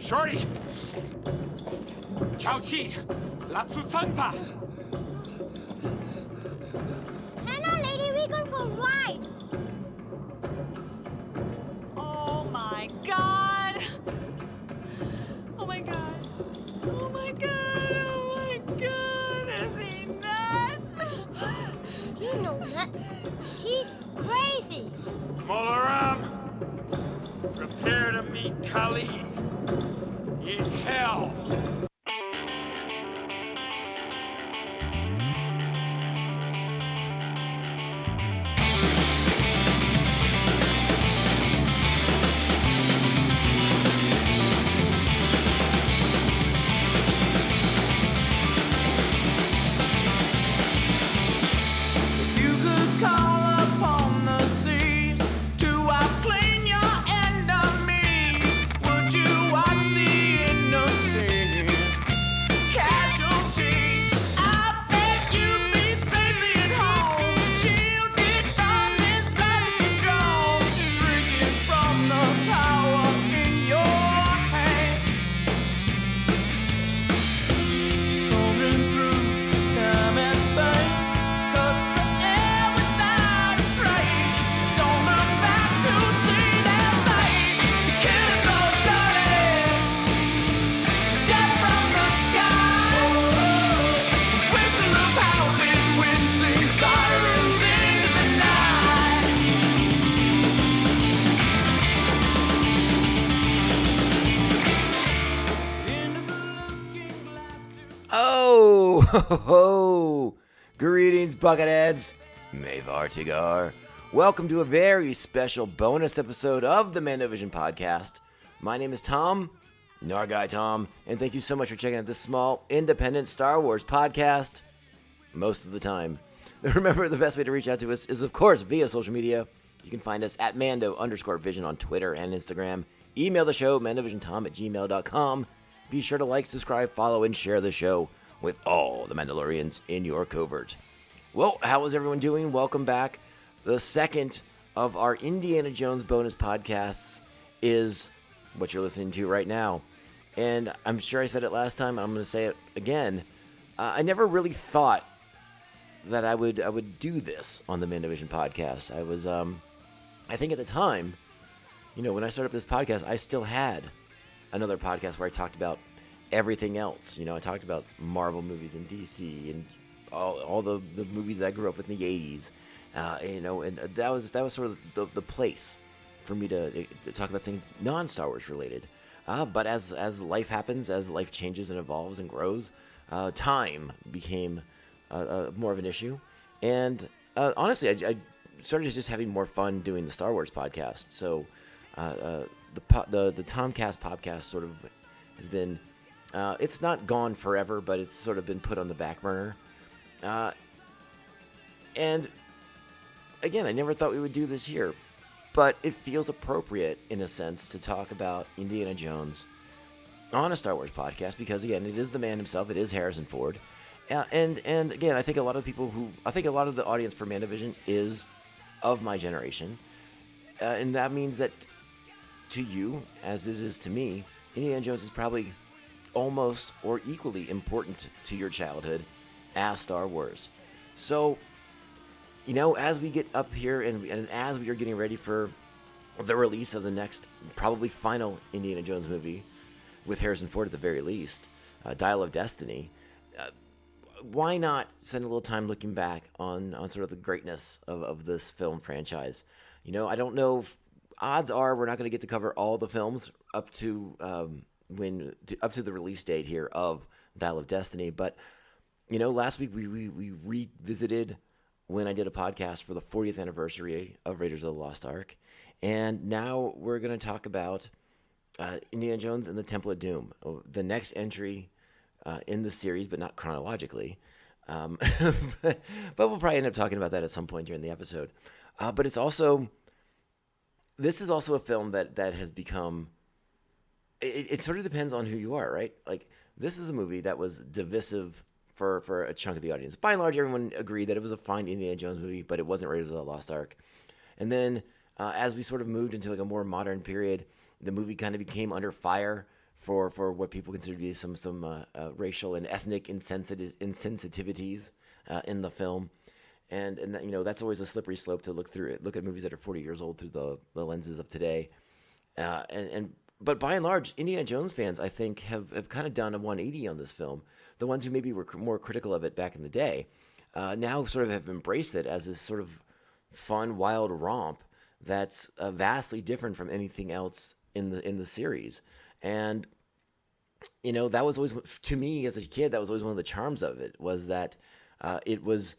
Shorty! Chao Chi! Latsu Tsangza! Hello, lady, we're going for a ride. Oh my god! Oh my god! Oh my god! Oh my god! Is he nuts? You know nuts. He's crazy. Molaram! Prepare to meet Kali in hell! Ho! Greetings, Bucketheads. Mayvar Tigar. Welcome to a very special bonus episode of the Mando Vision podcast. My name is Tom, Narguy Tom, and thank you so much for checking out this small, independent Star Wars podcast most of the time. Remember, the best way to reach out to us is, of course, via social media. You can find us at Mando_Vision on Twitter and Instagram. Email the show, mandovisiontom@gmail.com. Be sure to like, subscribe, follow, and share the show with all the Mandalorians in your covert. Well, how is everyone doing? Welcome back. The second of our Indiana Jones bonus podcasts is what you're listening to right now. And I'm sure I said it last time. I'm going to say it again. I never really thought that I would do this on the Mandovision podcast. I was, I think at the time, when I started up this podcast, I still had another podcast where I talked about everything else. I talked about Marvel movies and DC and all the movies I grew up with in the 80s. And that was sort of the place for me to talk about things non-Star Wars related. But as life happens, as life changes and evolves and grows, time became more of an issue. And honestly, I started just having more fun doing the Star Wars podcast. So the Tomcast podcast sort of has been, it's not gone forever, but it's sort of been put on the back burner. And again, I never thought we would do this here, but it feels appropriate in a sense to talk about Indiana Jones on a Star Wars podcast because, again, it is the man himself. It is Harrison Ford. And again, I think a lot of the audience for Mandovision is of my generation. And that means that to you, as it is to me, Indiana Jones is probably almost or equally important to your childhood as Star Wars. So, as we get up here and as we are getting ready for the release of the next, probably final Indiana Jones movie, with Harrison Ford at the very least, Dial of Destiny, why not spend a little time looking back on sort of the greatness of this film franchise? I don't know if odds are we're not going to get to cover all the films up to the release date here of Dial of Destiny, but last week we revisited when I did a podcast for the 40th anniversary of Raiders of the Lost Ark, and now we're going to talk about Indiana Jones and the Temple of Doom, the next entry in the series, but not chronologically. But we'll probably end up talking about that at some point during the episode. But this is also a film that has become. It sort of depends on who you are, right? Like, this is a movie that was divisive for a chunk of the audience. By and large, everyone agreed that it was a fine Indiana Jones movie, but it wasn't Raiders of the Lost Ark. And then as we sort of moved into like a more modern period, the movie kind of became under fire for what people consider to be some racial and ethnic insensitivities in the film. And that's always a slippery slope to look at movies that are 40 years old through the lenses of today. But by and large, Indiana Jones fans, I think, have kind of done a 180 on this film. The ones who maybe were more critical of it back in the day now sort of have embraced it as this sort of fun, wild romp that's vastly different from anything else in the series. And that was always, to me as a kid, that was always one of the charms of it, was that it was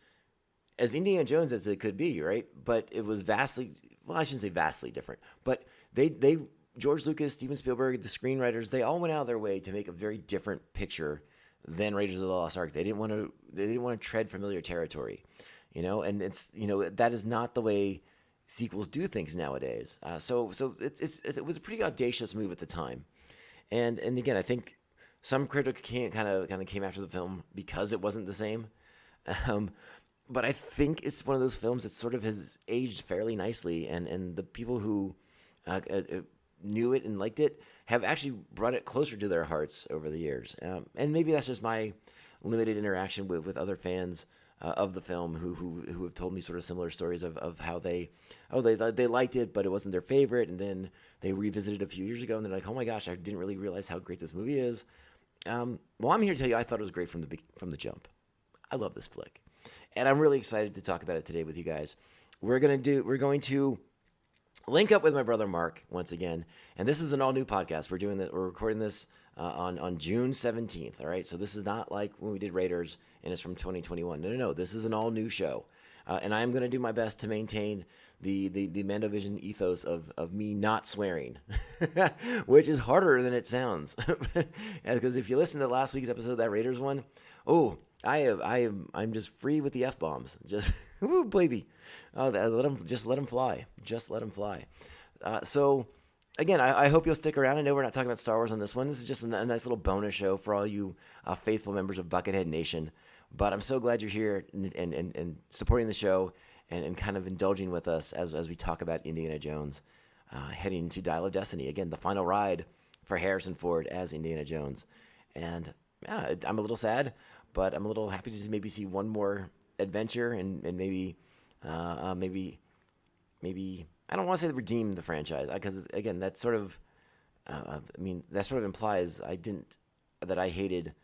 as Indiana Jones as it could be, right? But it was vastly, well, I shouldn't say vastly different, but they George Lucas, Steven Spielberg, the screenwriters, they all went out of their way to make a very different picture than Raiders of the Lost Ark. They didn't want to tread familiar territory, and it's that is not the way sequels do things nowadays. So it was a pretty audacious move at the time, and again, I think some critics kind of came after the film because it wasn't the same. But I think it's one of those films that sort of has aged fairly nicely, and the people who knew it and liked it have actually brought it closer to their hearts over the years. And maybe that's just my limited interaction with other fans of the film who have told me sort of similar stories of how they liked it, but it wasn't their favorite, and then they revisited it a few years ago, and they're like, oh my gosh, I didn't really realize how great this movie is. Well, I'm here to tell you I thought it was great from the jump. I love this flick. And I'm really excited to talk about it today with you guys. We're going to link up with my brother Mark once again, and this is an all new podcast. We're recording this on June 17th. All right, so this is not like when we did Raiders and it's from 2021. No. This is an all new show, and I'm going to do my best to maintain the Mandovision ethos of me not swearing, which is harder than it sounds. Because if you listen to last week's episode, that Raiders one, I'm just free with the F-bombs. Just, woo, baby. Let them fly. Just let them fly. So, again, I hope you'll stick around. I know we're not talking about Star Wars on this one. This is just a nice little bonus show for all you faithful members of Buckethead Nation. But I'm so glad you're here and supporting the show and kind of indulging with us as we talk about Indiana Jones heading to Dial of Destiny. Again, the final ride for Harrison Ford as Indiana Jones. And yeah, I'm a little sad, but I'm a little happy to maybe see one more adventure and maybe I don't want to say redeem the franchise, because again, that sort of implies that I hated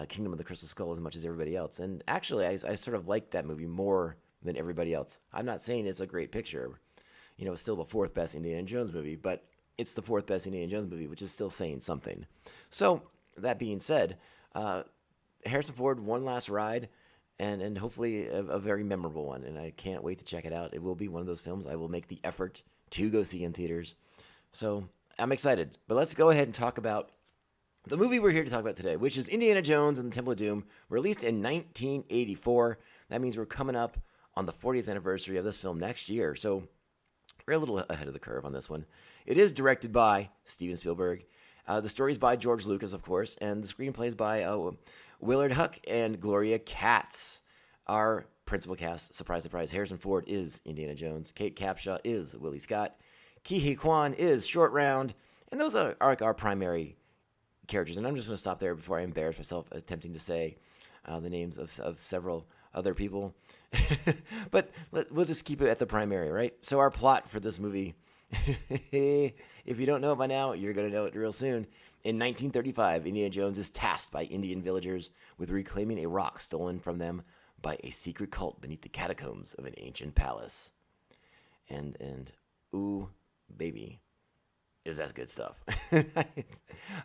Kingdom of the Crystal Skull as much as everybody else. And actually, I sort of liked that movie more than everybody else. I'm not saying it's a great picture. It's still the fourth best Indiana Jones movie, but it's the fourth best Indiana Jones movie, which is still saying something. So that being said, Harrison Ford, one last ride, and hopefully a very memorable one, and I can't wait to check it out. It will be one of those films I will make the effort to go see in theaters. So I'm excited. But let's go ahead and talk about the movie we're here to talk about today, which is Indiana Jones and the Temple of Doom, released in 1984. That means we're coming up on the 40th anniversary of this film next year. So we're a little ahead of the curve on this one. It is directed by Steven Spielberg. The story is by George Lucas, of course, and the screenplay is by Willard Huck and Gloria Katz. Our principal cast, surprise, surprise, Harrison Ford is Indiana Jones. Kate Capshaw is Willie Scott. Ke Huy Quan is Short Round. And those are our primary characters. And I'm just going to stop there before I embarrass myself attempting to say the names of several other people. But we'll just keep it at the primary, right? So our plot for this movie, if you don't know it by now, you're going to know it real soon. In 1935, Indiana Jones is tasked by Indian villagers with reclaiming a rock stolen from them by a secret cult beneath the catacombs of an ancient palace. And ooh, baby, is that good stuff.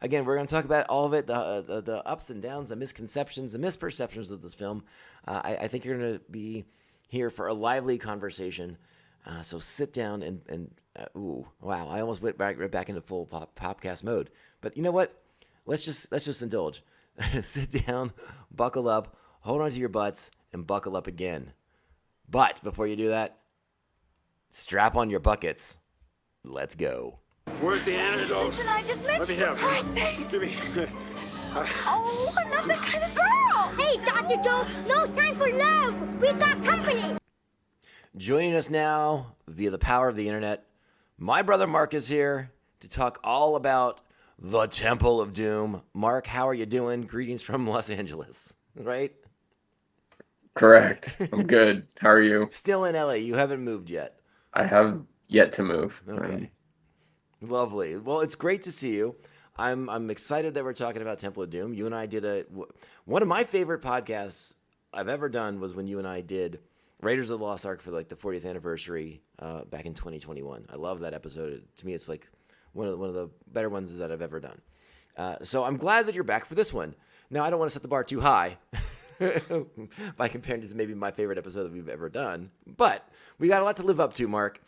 Again, we're going to talk about all of it, the ups and downs, the misconceptions, the misperceptions of this film. I think you're going to be here for a lively conversation. So sit down and ooh, wow, I almost went right back into full podcast mode. But you know what? Let's just indulge. Sit down, buckle up, hold on to your butts, and buckle up again. But before you do that, strap on your buckets. Let's go. Where's the antidote? Listen, I just met Let me you, for have Christ's sakes. Give me. Oh, I'm not that kind of girl. Hey, Dr. Jones, no time for love. We got company. Joining us now via the power of the internet, my brother Mark is here to talk all about the Temple of Doom. Mark, how are you doing? Greetings from Los Angeles, right? Correct. I'm good. How are you? Still in LA. You haven't moved yet. I have yet to move. Okay. Lovely. Well, it's great to see you. I'm excited that we're talking about Temple of Doom. You and I did one of my favorite podcasts I've ever done was when you and I did Raiders of the Lost Ark for like the 40th anniversary back in 2021. I love that episode. To me, it's like one of the better ones that I've ever done. So I'm glad that you're back for this one. Now, I don't want to set the bar too high by comparing it to maybe my favorite episode that we've ever done, but we got a lot to live up to, Mark.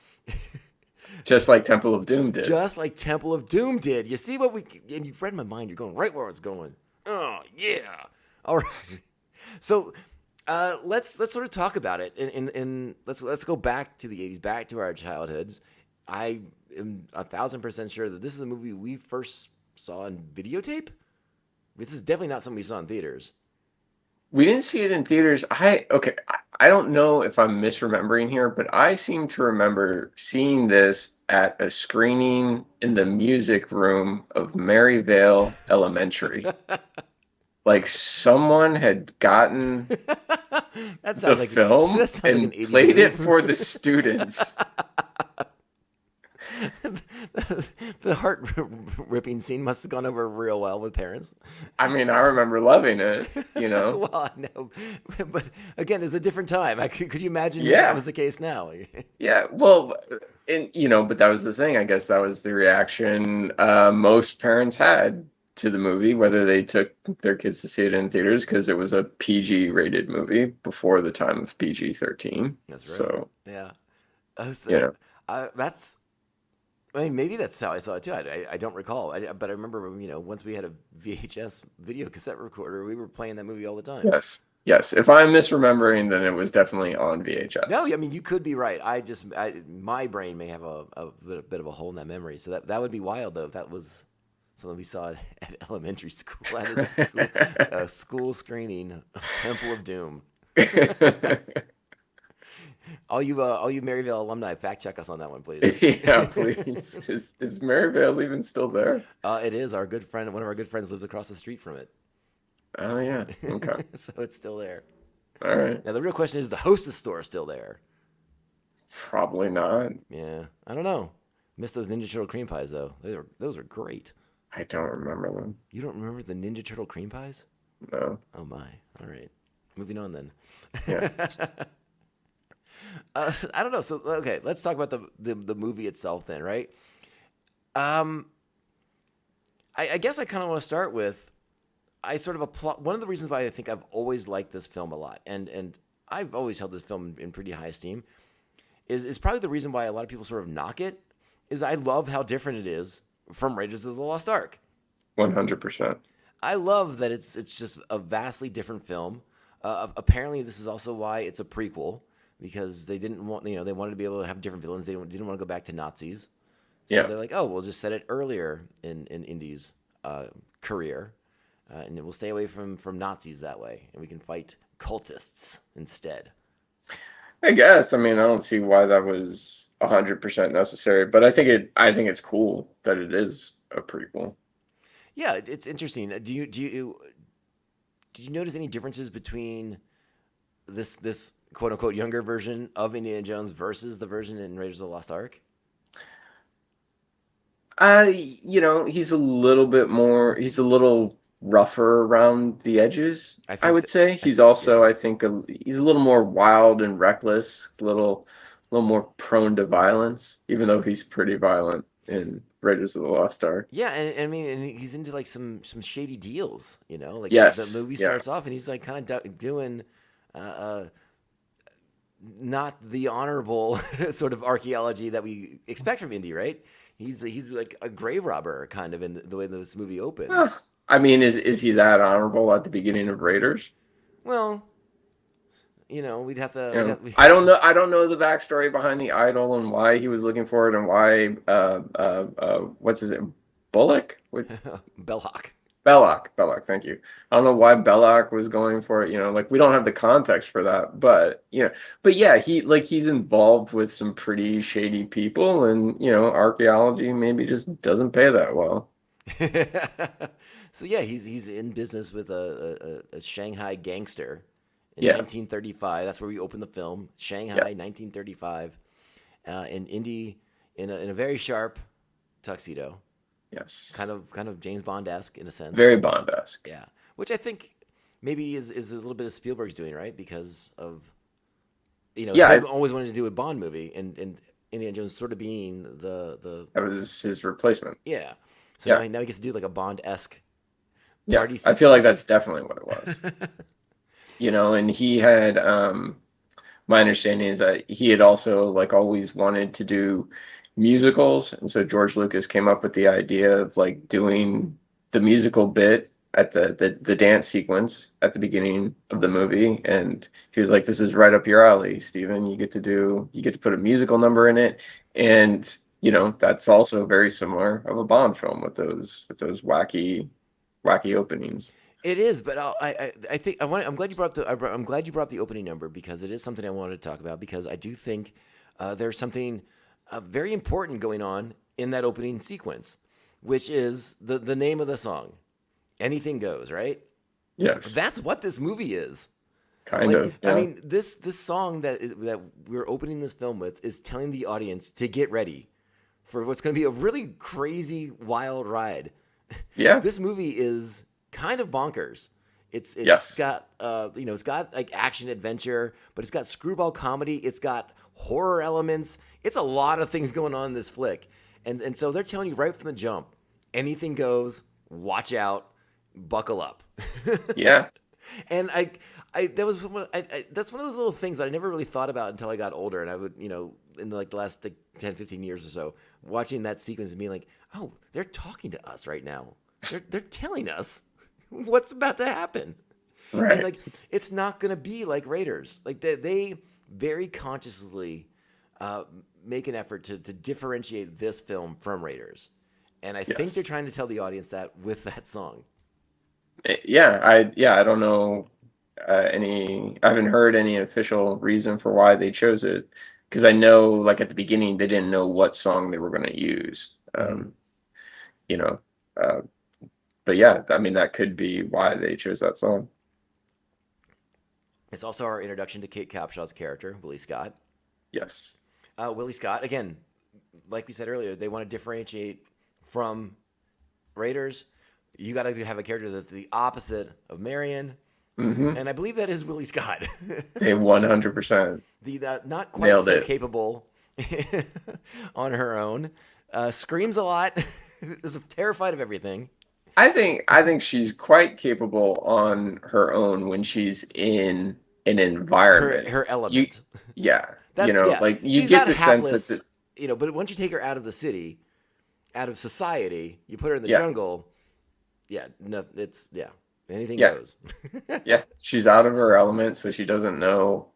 Just like Temple of Doom did. Just like Temple of Doom did. You see what and you've read my mind. You're going right where I was going. Oh, yeah. All right. So let's sort of talk about it. And let's go back to the 80s, back to our childhoods. I am 1,000% sure that this is a movie we first saw on videotape. This is definitely not something we saw in theaters. We didn't see it in theaters. I don't know if I'm misremembering here, but I seem to remember seeing this at a screening in the music room of Maryvale Elementary. Like someone had gotten the film and played it for the students. The heart-ripping scene must have gone over real well with parents. I mean, I remember loving it, you know. Well, I know, but again, it's a different time. Could you imagine if that was the case now? Yeah, well, but that was the thing. I guess that was the reaction most parents had to the movie, whether they took their kids to see it in theaters, because it was a PG-rated movie before the time of PG-13. That's right. So, yeah. That's... I mean, maybe that's how I saw it too. I don't recall, but I remember, once we had a VHS video cassette recorder, we were playing that movie all the time. Yes. If I'm misremembering, then it was definitely on VHS. No, I mean, you could be right. My brain may have a bit of a hole in that memory. So that would be wild, though, if that was something we saw at elementary school, at a school screening of Temple of Doom. All you Maryvale alumni, fact check us on that one, please. Yeah, please. Is Maryvale even still there? It is. Our good friend, one of our good friends, lives across the street from it. Oh yeah. Okay. So it's still there. All right. Now the real question is: the Hostess store still there? Probably not. Yeah, I don't know. Missed those Ninja Turtle cream pies though. Those are great. I don't remember them. You don't remember the Ninja Turtle cream pies? No. Oh my. All right. Moving on then. Yeah. I don't know. So okay, let's talk about the movie itself then, right? I guess I kind of want to start with one of the reasons why I think I've always liked this film a lot, and I've always held this film in pretty high esteem, is probably the reason why a lot of people sort of knock it, is I love how different it is from Raiders of the Lost Ark. 100%. I love that it's just a vastly different film. Apparently, this is also why it's a prequel, because they didn't want, they wanted to be able to have different villains. They didn't want to go back to Nazis. So they're like, oh, we'll just set it earlier in Indy's career, and we'll stay away from Nazis that way, and we can fight cultists instead. I guess. I mean, I don't see why that was 100% necessary, but I think it's cool that it is a prequel. Yeah, it's interesting. Did you notice any differences between this quote unquote younger version of Indiana Jones versus the version in Raiders of the Lost Ark? He's a little rougher around the edges, I would say. He's also, I think, he's a little more wild and reckless, a little more prone to violence, even though he's pretty violent in Raiders of the Lost Ark. Yeah, and I mean, and he's into like some shady deals, like yes, the movie starts off and he's like kind of doing not the honorable sort of archaeology that we expect from Indy, right? He's like a grave robber kind of in the way this movie opens. I mean, is he that honorable at the beginning of Raiders? Well, we'd have to. I don't know. I don't know the backstory behind the idol and why he was looking for it and why. What's his name? Bullock? Belloc. Belloc. Thank you. I don't know why Belloc was going for it. We don't have the context for that, but he's involved with some pretty shady people, and archaeology maybe just doesn't pay that well. So yeah, he's in business with a Shanghai gangster in Yeah. 1935. That's where we open the film, Shanghai, Yes. 1935. And Indy in a very sharp tuxedo, Yes. kind of James Bond-esque in a sense. Very Bond-esque. Yeah, which I think maybe is a little bit of Spielberg's doing, right? Because of Yeah, him always wanted to do a Bond movie, and Indiana Jones sort of being the that was his replacement. yeah. So Yeah. now he gets to do like a Bond-esque Yeah. party I feel like sequence. that's definitely what it was. And he had my understanding is that he had also like always wanted to do musicals, and so George Lucas came up with the idea of like doing the musical bit at the dance sequence at the beginning of the movie, and he was like, "This is right up your alley, Steven. You get to put a musical number in it." And that's also very similar of a Bond film with those wacky openings. It is, but I think I'm glad you brought I'm glad you brought up the opening number because it is something I wanted to talk about because I do think there's something very important going on in that opening sequence, which is the name of the song, "Anything Goes," right? Yes, That's what this movie is. kind Like, of. I Yeah. mean, this song that we're opening this film with is telling the audience to get ready for what's going to be a really crazy, wild ride. Yeah. This movie is kind of bonkers. It's Yes. got it's got like action adventure, but it's got screwball comedy. It's got horror elements. It's a lot of things going on in this flick, and so they're telling you right from the jump, anything goes. Watch out, buckle up. Yeah. And that was that's one of those little things that I never really thought about until I got older, and I would in like the last 10, 15 years or so, watching that sequence and being like, oh, they're talking to us right now. They're telling us what's about to happen. Right. And like it's not gonna be like Raiders. Like they very consciously make an effort to differentiate this film from Raiders. And I think Yes. they're trying to tell the audience that with that song. Yeah, I don't know I haven't heard any official reason for why they chose it, because I know like at the beginning they didn't know what song they were going to use. You know, uh, but yeah, I mean that could be why they chose that song. It's also our introduction to Kate Capshaw's character, Willie Scott. Yes. Willie Scott, again, like we said earlier, they want to differentiate from Raiders. You got to have a character that's the opposite of Marion, Mm-hmm. and I believe that is Willie Scott. They 100% The not quite nailed so it. capable on her own, screams a lot, is terrified of everything. I think she's quite capable on her own when she's in an environment. Her You, element. yeah, Yeah. like you She's get not the sense hapless, that but once you take her out of the city, out of society, you put her in the yeah, jungle. Yeah, no, anything yeah, goes. yeah, she's out of her element, so she doesn't know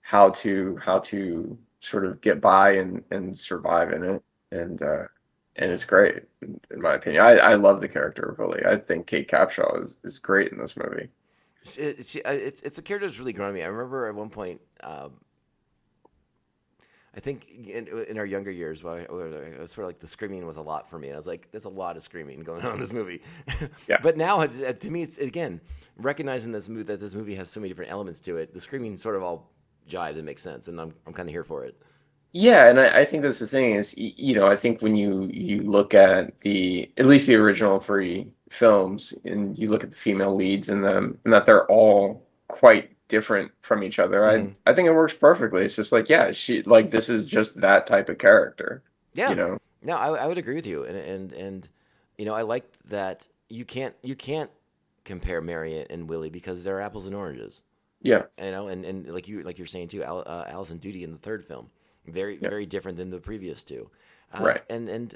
how to sort of get by and survive in it, and it's great in my opinion. I love the character of Willie. I think Kate Capshaw is great in this movie. It's a character that's really grown on me. I remember at one point, I think in our younger years, where I was sort of like the screaming was a lot for me. And I was like, there's a lot of screaming going on in this movie. Yeah. But now, to me, it's again recognizing that this movie has so many different elements to it. The screaming sort of all jives and makes sense, and I'm kind of here for it. Yeah, and I think that's the thing is, I think when you look at at least the original three films, and you look at the female leads in them, and that they're all quite different from each other, Mhm. I think it works perfectly. It's just like, yeah, this is just that type of character, you Yeah, know? no, I would agree with you, and I like that you can't compare Marion and Willie because they're apples and oranges. Yeah, And like you're saying too, Allison Duty in the third film, very yes, different than the previous two, right. and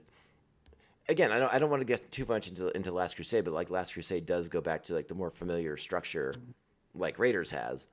again, I don't want to get too much into Last Crusade, but like Last Crusade does go back to like the more familiar structure, like Raiders has.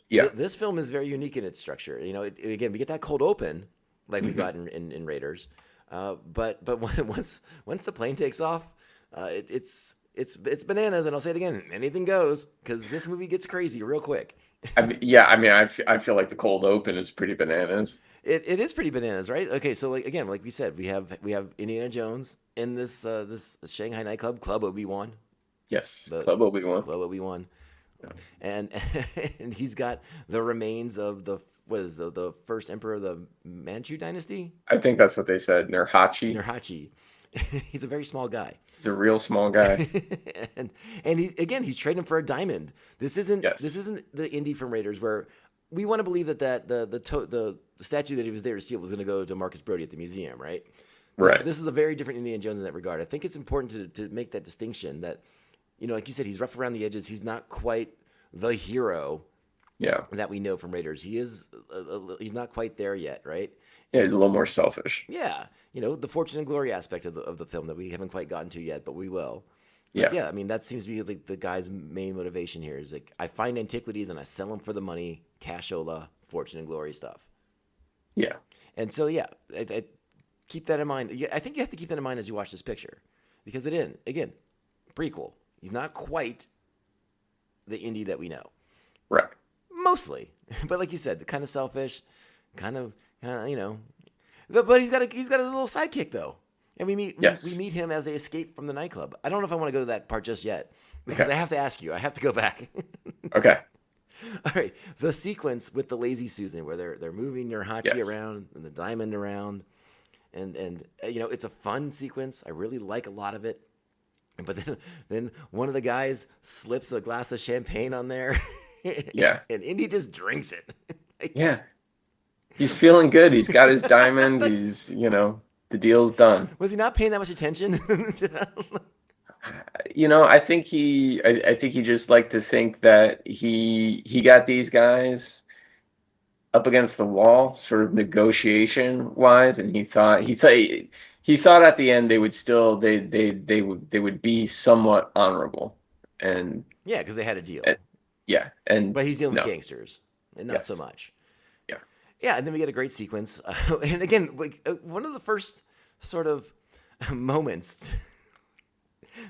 Yeah. This film is very unique in its structure. Again, we get that cold open like we Mhm. got in Raiders, but once the plane takes off, it's bananas, and I'll say it again, anything goes because this movie gets crazy real quick. I feel like the cold open is pretty bananas. It is pretty bananas, right? Okay, so like again, like we said, we have Indiana Jones in this this Shanghai nightclub, Club Obi-Wan. Yes, The Club Obi-Wan. Club Obi-Wan. Yeah. And and he's got the remains of the first emperor of the Manchu dynasty, I think that's what they said. Nurhachi. Nurhaci. He's a very small guy. He's a real small guy. and he's trading for a diamond. This isn't Yes. the Indy from Raiders where we want to believe that the statue that he was there to steal was going to go to Marcus Brody at the museum, right? Right. This is a very different Indiana Jones in that regard. I think it's important to make that distinction that, like you said, he's rough around the edges. He's not quite the hero Yeah. that we know from Raiders. He is he's not quite there yet, right? Yeah, he's a little more selfish. Yeah, the fortune and glory aspect of the film that we haven't quite gotten to yet, but we will. But Yeah. yeah. I mean, that seems to be like the guy's main motivation here is like I find antiquities and I sell them for the money, cashola, fortune and glory stuff. Yeah. And so yeah, I keep that in mind. I think you have to keep that in mind as you watch this picture, because again, prequel. He's not quite the Indy that we know. Right. Mostly, but like you said, kind of selfish, kind of But he's got a little sidekick though, and we meet him as they escape from the nightclub. I don't know if I want to go to that part just yet because Okay. I have to ask you. I have to go back. Okay. All right, the sequence with the lazy Susan where they're moving your Hachi Yes. around and the diamond around, and it's a fun sequence. I really like a lot of it. But then one of the guys slips a glass of champagne on there. Yeah. And Indy just drinks it. Yeah. He's feeling good. He's got his diamond. He's, the deal's done. Was he not paying that much attention? I think he just liked to think that he got these guys up against the wall, sort of negotiation wise, and he thought at the end they would be somewhat honorable, and Yeah, because they had a deal. yeah, and But he's dealing no. with gangsters, and not so Yes. much. Yeah. Yeah, and then we get a great sequence. And again, one of the first sort of moments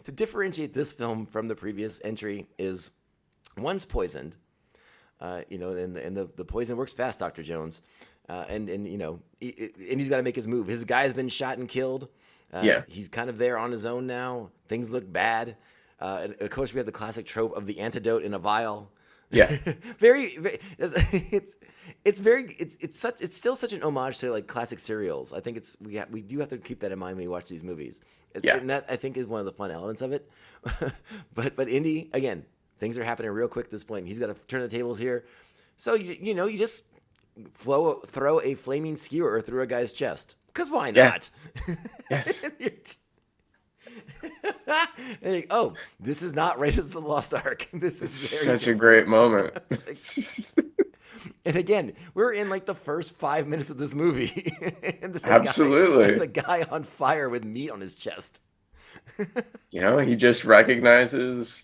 to differentiate this film from the previous entry is one's poisoned, and the poison works fast, Dr. Jones. And he's got to make his move. His guy's been shot and killed. Yeah. He's kind of there on his own now. Things look bad. And of course, we have the classic trope of the antidote in a vial. Yeah. It's still such an homage to like classic serials. I think we do have to keep that in mind when we watch these movies. Yeah. And that I think is one of the fun elements of it. but Indy, again, things are happening real quick at this point. He's got to turn the tables here. So you just throw a flaming skewer through a guy's chest. Because why not? Yes. Oh, this is not Raiders of the Lost Ark. This is Such a great moment. And again, we're in like the first 5 minutes of this movie. And Absolutely. There's a guy on fire with meat on his chest. He just recognizes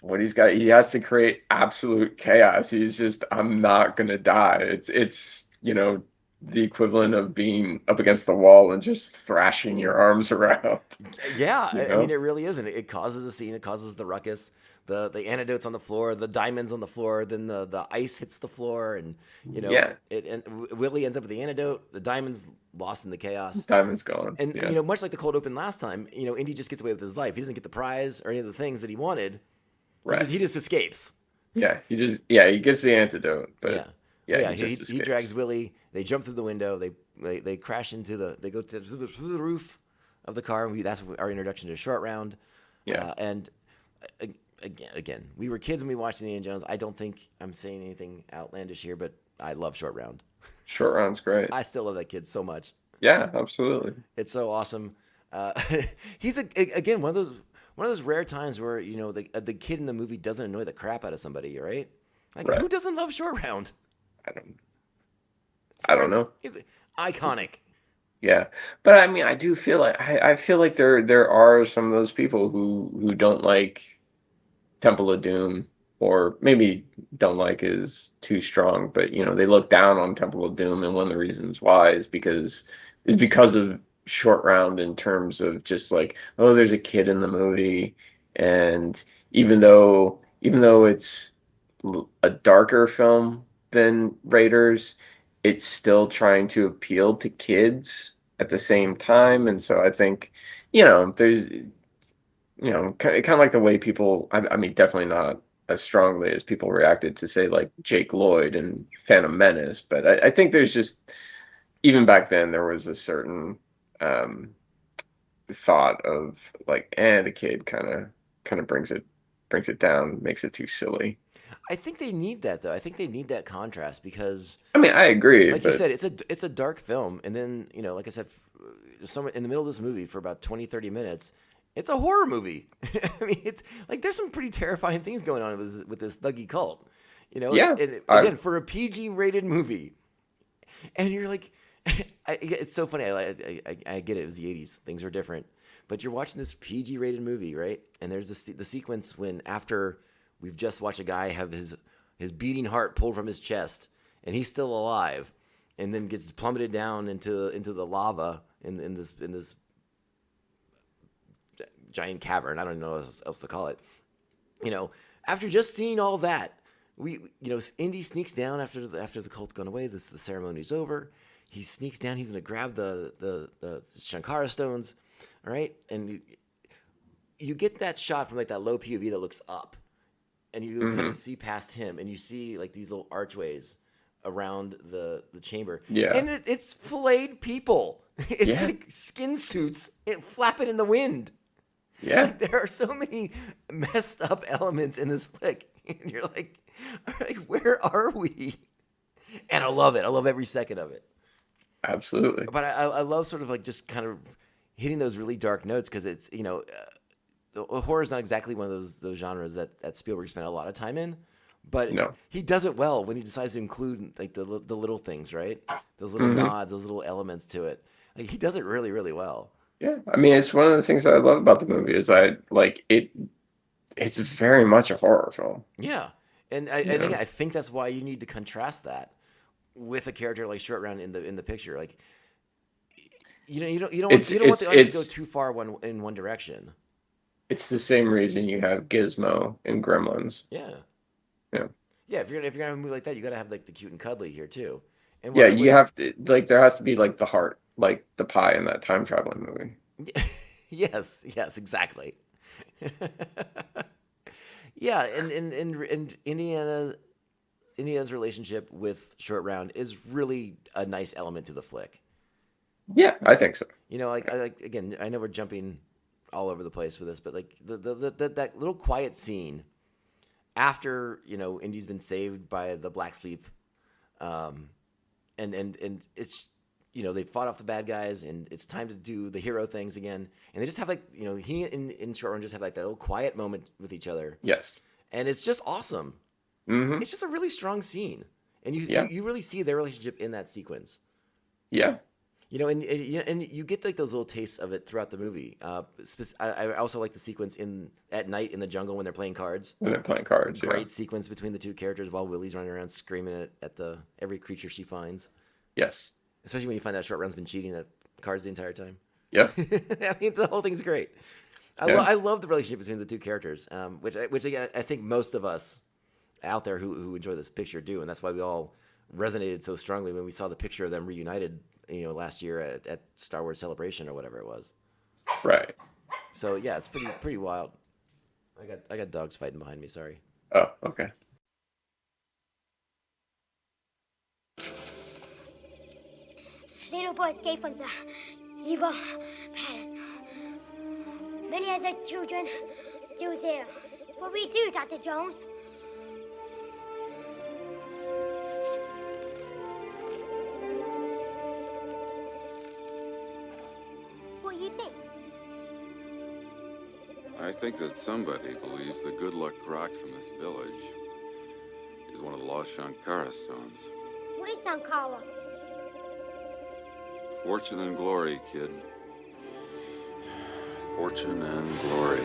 what he's got. He has to create absolute chaos. He's just, I'm not gonna die. It's the equivalent of being up against the wall and just thrashing your arms around. Yeah, I mean, it really is, and it causes a scene. It causes the ruckus. The antidotes on the floor, the diamonds on the floor, then the ice hits the floor, and Yeah. Willie ends up with the antidote. The diamonds lost in the chaos. Diamond's gone. And Yeah. much like the cold open last time, Indy just gets away with his life. He doesn't get the prize or any of the things that he wanted. Right. He just escapes. Yeah, he gets the antidote, but He drags Willie. They jump through the window. They crash into they go to the roof of the car. That's our introduction to Short Round. Yeah. And again, we were kids when we watched Indiana Jones. I don't think I'm saying anything outlandish here, but I love Short Round. Short Round's great. I still love that kid so much. Yeah, absolutely. It's so awesome. He's again one of those rare times where the kid in the movie doesn't annoy the crap out of somebody, right? Like Right. who doesn't love Short Round? I don't know. He's iconic. Yeah, but I mean, I do feel like I feel like there are some of those people who don't like Temple of Doom, or maybe don't like is too strong, but they look down on Temple of Doom, and one of the reasons why is because of Short Round in terms of just like, oh, there's a kid in the movie, and even though it's a darker film than Raiders, it's still trying to appeal to kids at the same time. And so I think, there's, kind of like the way people, I mean, definitely not as strongly as people reacted to, say, like Jake Lloyd and Phantom Menace, but I think there's just, even back then, there was a certain um, thought of like, the kid kind of brings it down, makes it too silly. I think they need that though. I think they need that contrast because, I mean, I agree, like you but said, it's a dark film, and then like I said, somewhere in the middle of this movie for about 20, 30 minutes, it's a horror movie. I mean, it's like there's some pretty terrifying things going on with this thuggy cult. yeah, And I again, for a PG rated movie, and you're like, it's so funny. I get it. It was the 80s. Things are different. But you're watching this PG rated movie, right? And there's the sequence when after we've just watched a guy have his beating heart pulled from his chest, and he's still alive, and then gets plummeted down into the lava in this giant cavern. I don't know what else to call it. After just seeing all that, Indy sneaks down after the cult's gone away. The ceremony's over. He sneaks down. He's gonna grab the Shankara stones, all right? And you get that shot from like that low POV that looks up, and you kind of see past him, and you see like these little archways around the chamber. Yeah. And it's filleted people. It's Yeah. like skin suits flapping in the wind. Yeah. Like, there are so many messed up elements in this flick, and you're like, where are we? And I love it. I love every second of it. Absolutely. But I love sort of like just kind of hitting those really dark notes because it's horror is not exactly one of those genres that Spielberg spent a lot of time in, but No. he does it well when he decides to include like the little things, right? Those little nods, those little elements to it. Like he does it really, really well. Yeah. I mean, it's one of the things that I love about the movie is I like it. It's very much a horror film. Yeah, and again, I think that's why you need to contrast that with a character like Short Round in the picture. Like, you don't want the audience to go too far in one direction. It's the same reason you have Gizmo in Gremlins. Yeah. Yeah. Yeah, if you're gonna have a movie like that, you got to have like the cute and cuddly here too. And Yeah, you have to like there has to be like the heart, like the pie in that time traveling movie. Yes, exactly. Yeah, and Indiana's relationship with Short Round is really a nice element to the flick. Yeah, I think so. Again, I know we're jumping all over the place with this, but like that little quiet scene after Indy's been saved by the Black Sleep, and it's they fought off the bad guys and it's time to do the hero things again, and they just have like he and Short Round just have like that little quiet moment with each other. Yes, and it's just awesome. Mm-hmm. It's just a really strong scene, and you really see their relationship in that sequence. Yeah. And you get like those little tastes of it throughout the movie. I also like the sequence at night in the jungle when they're playing cards. When they're playing cards, Great sequence between the two characters while Willie's running around screaming at every creature she finds. Yes. Especially when you find out Short Round's been cheating at cards the entire time. Yeah. I mean, the whole thing's great. I love the relationship between the two characters, which again I think most of us out there who enjoy this picture do, and that's why we all resonated so strongly when we saw the picture of them reunited. Last year at Star Wars Celebration or whatever it was. Right. So yeah, it's pretty wild. I got dogs fighting behind me. Sorry. Oh, okay. Little boy escaped from the evil palace. Many other children still there. What we do, Dr. Jones? What do you think? I think that somebody believes the good luck rock from this village is one of the lost Shankara stones. What is Sankara? Fortune and glory, kid. Fortune and glory.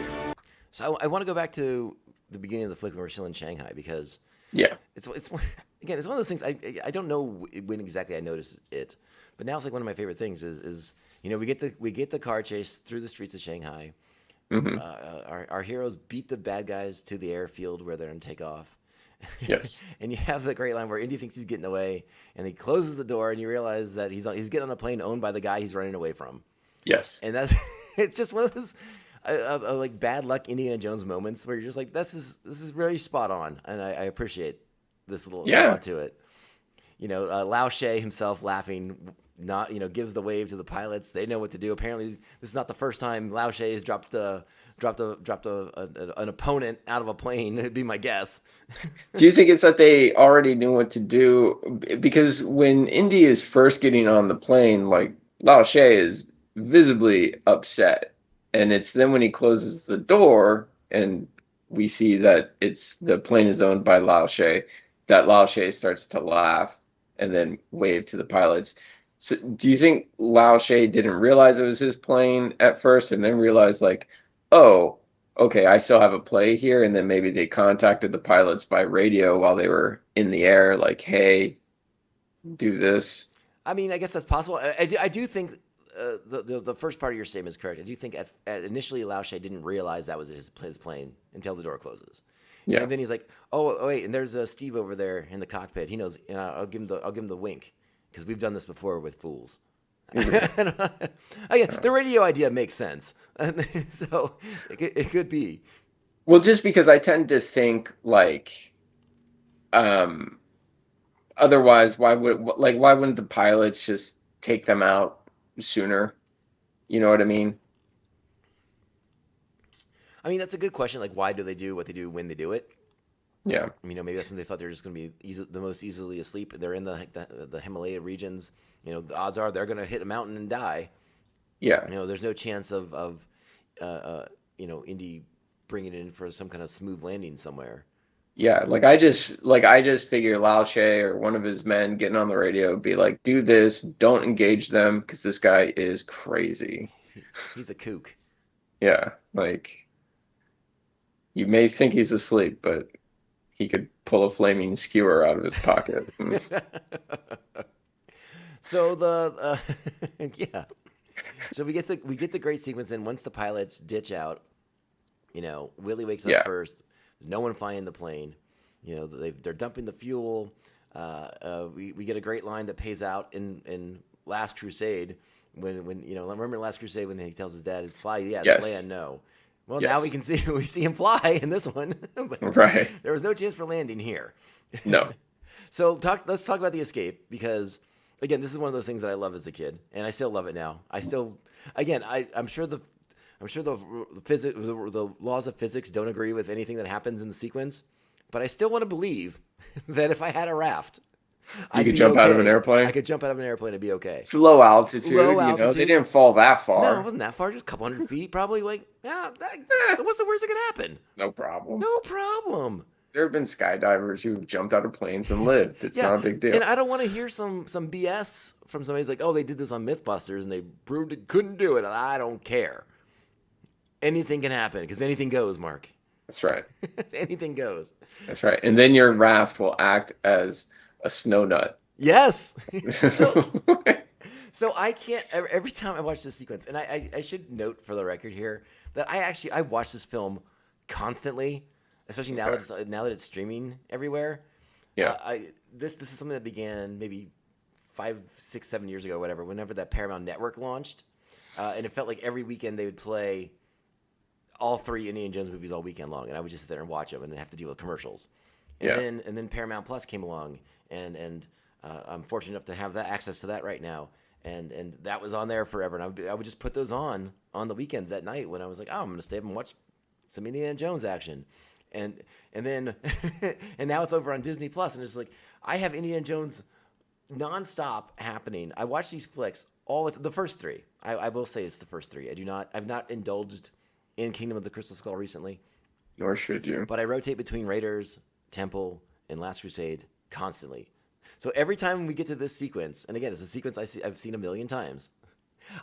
So I want to go back to the beginning of the flick when we're still in Shanghai because it's again it's one of those things I don't know when exactly I noticed it, but now it's like one of my favorite things is we get the car chase through the streets of Shanghai. Mm-hmm. Our heroes beat the bad guys to the airfield where they're going to take off. Yes. And you have the great line where Indy thinks he's getting away, and he closes the door, and you realize that he's getting on a plane owned by the guy he's running away from. Yes. And that's it's just one of those like bad luck Indiana Jones moments where you're just like, this is very spot on, and I appreciate this little nod to it. Lao She himself laughing, gives the wave to the pilots. They know what to do. Apparently, this is not the first time Lao She has dropped an opponent out of a plane. It'd be my guess. Do you think it's that they already knew what to do? Because when Indy is first getting on the plane, like, Lao She is visibly upset. And it's then when he closes the door and we see that the plane is owned by Lao She, that Lao She starts to laugh and then wave to the pilots. So do you think Lao She didn't realize it was his plane at first and then realized, like, oh, okay, I still have a play here, and then maybe they contacted the pilots by radio while they were in the air, like, hey, do this? I mean, I guess that's possible. I do think the first part of your statement is correct. I do think initially Lao She didn't realize that was his plane until the door closes. Yeah. And then he's like, oh wait, and there's Steve over there in the cockpit. He knows, and I'll give him the wink, because we've done this before with fools. Again, the radio idea makes sense, so it could be. Well, just because I tend to think, like, otherwise, why wouldn't the pilots just take them out sooner? You know what I mean? I mean, that's a good question. Like, why do they do what they do when they do it? Yeah. Maybe that's when they thought they were just going to be the most easily asleep. They're in the Himalaya regions. The odds are they're going to hit a mountain and die. Yeah. There's no chance of Indy bringing it in for some kind of smooth landing somewhere. Yeah, I just figure Lao She or one of his men getting on the radio would be like, do this, don't engage them, because this guy is crazy. He's a kook. Yeah, like, you may think he's asleep, but he could pull a flaming skewer out of his pocket. So yeah. So we get the great sequence in. Once the pilots ditch out, Willie wakes up first. There's no one flying the plane. They're dumping the fuel. We get a great line that pays out in Last Crusade when remember Last Crusade when he tells his dad, "Fly, yes, land, no." Well, now we see him fly in this one. But right. There was no chance for landing here. No. So let's talk about the escape, because again, this is one of those things that I love as a kid, and I still love it now. I'm sure the laws of physics don't agree with anything that happens in the sequence, but I still want to believe that if I had a raft, you could jump out of an airplane. I could jump out of an airplane and be okay. It's low altitude. They didn't fall that far. No, it wasn't that far. Just a couple hundred feet, probably. Like, what's the worst that could happen? No problem. No problem. There have been skydivers who've jumped out of planes and lived. It's not a big deal. And I don't want to hear some BS from somebody who's like, oh, they did this on Mythbusters and they proved it couldn't do it. I don't care. Anything can happen, because anything goes, Mark. That's right. Anything goes. That's right. And then your raft will act as a snow nut. Yes. So I can't, every time I watch this sequence, and I should note for the record here that I watch this film constantly, especially now that it's streaming everywhere. Yeah. This is something that began maybe 5, 6, 7 years ago, whatever, whenever that Paramount Network launched. And it felt like every weekend they would play all 3 Indiana Jones movies all weekend long, and I would just sit there and watch them and then have to deal with commercials. And then Paramount Plus came along, and I'm fortunate enough to have that access to that right now, and that was on there forever. And I would just put those on the weekends at night when I was like, oh, I'm going to stay up and watch some Indiana Jones action, and then and now it's over on Disney Plus, and it's like I have Indiana Jones nonstop happening. I watch these flicks the first 3. I will say it's the first 3. I've not indulged in Kingdom of the Crystal Skull recently. Nor should you. But I rotate between Raiders, Temple, and Last Crusade constantly. So every time we get to this sequence, and again, it's a sequence I've seen a million times,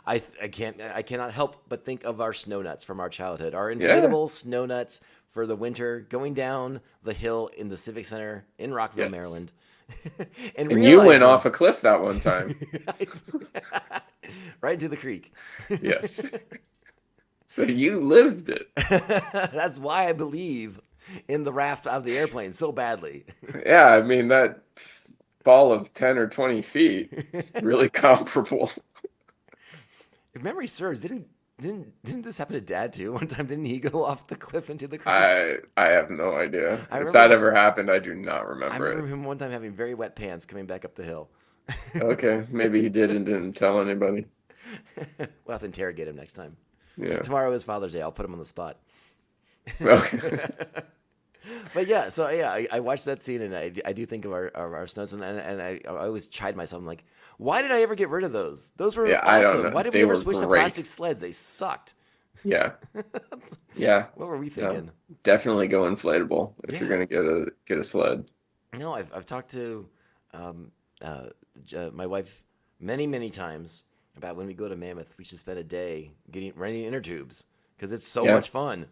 I cannot help but think of our snow nuts from our childhood, our inflatable snow nuts for the winter, going down the hill in the Civic Center in Rockville, Maryland. and you went off a cliff that one time. Right into the creek. Yes. So you lived it. That's why I believe in the raft out of the airplane so badly. Yeah, I mean that fall of 10 or 20 feet, really comparable. If memory serves, didn't this happen to Dad too? One time, didn't he go off the cliff into the creek? I have no idea. I If remember- that ever happened, I do not I remember remember it. him one time having very wet pants coming back up the hill. Okay, maybe he did and didn't tell anybody. We'll have to interrogate him next time. Yeah. Tomorrow is Father's Day. I'll put him on the spot. Okay. But yeah, so yeah, I watched that scene and I do think of our snows and I always chide myself. I'm like, why did I ever get rid of those? Those were Yeah, I don't awesome. know. Why did we They ever were switch to great. plastic sleds? They sucked. Yeah. Yeah. What were we No, thinking? definitely go inflatable if you're Yeah. gonna get a sled. No, I've talked to my wife many times about when we go to Mammoth, we should spend a day renting inner tubes because it's so Yeah. much fun.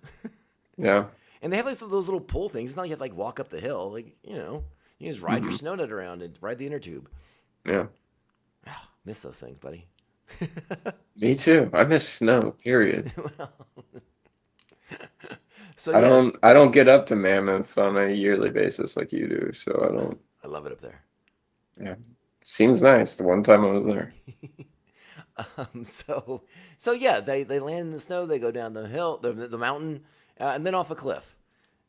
Yeah. And they have like those little pull things. It's not like you have to like walk up the hill. Like, you just ride your snow nut around and ride the inner tube. Yeah. Miss those things, buddy. Me too. I miss snow, period. So I yeah, I don't get up to Mammoth on a yearly basis like you do, so I don't. I love it up there. Yeah. Seems nice the one time I was there. So yeah, they land in the snow. They go down the hill, the mountain, and then off a cliff.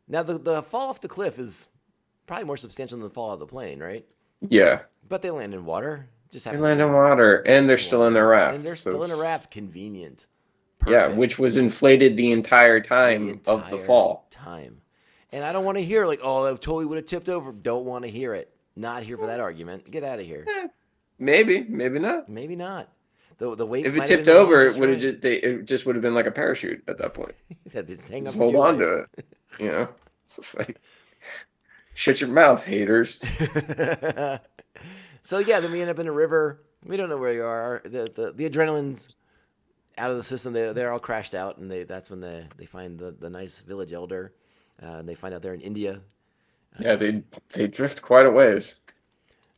Now the fall off the cliff is probably more substantial than the fall out of the plane, right? Yeah. But they land in water. Just They happens to land be- in water and they're still in their raft. and they're so still in a raft. Convenient. Yeah, Perfect. which was inflated the entire The time of the entire fall. time. And I don't want to hear like, oh, I totally would have tipped over. Don't want to hear it. Not here for that argument. Get out of here. Maybe, maybe not. Maybe not. The weight. If it might have tipped been over, just it would have right. it just would have been like a parachute at that point. Just hang Just up and hold do on life. to it. You know, it's just like shut your mouth, haters. So yeah, then we end up in a river. We don't know where you are. The adrenaline's out of the system. They're all crashed out, and that's when they find the nice village elder. And they find out they're in India. Yeah, they drift quite a ways.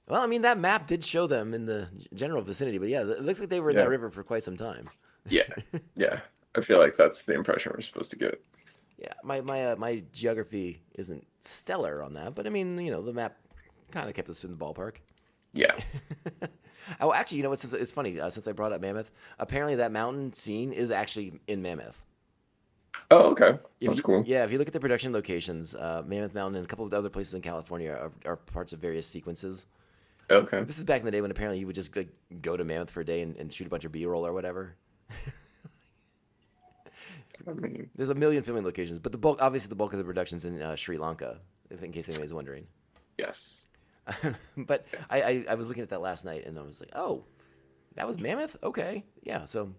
Well, I mean that map did show them in the general vicinity, but yeah, it looks like they were in Yeah. that river for quite some time. Yeah, yeah. I feel like that's the impression we're supposed to get. Yeah, my geography isn't stellar on that, but I mean, the map kind of kept us in the ballpark. Yeah. Oh, actually, it's funny since I brought up Mammoth. Apparently, that mountain scene is actually in Mammoth. Oh, okay. If That's you- cool. Yeah, if you look at the production locations, Mammoth Mountain and a couple of other places in California are parts of various sequences. Okay. This is back in the day when apparently you would just like, go to Mammoth for a day and shoot a bunch of B-roll or whatever. I mean, There's a million filming locations, but the bulk of the production's in Sri Lanka, in case anybody's wondering. yes. But I was looking at that last night and I was like, oh, that was Mammoth? Okay. Yeah, so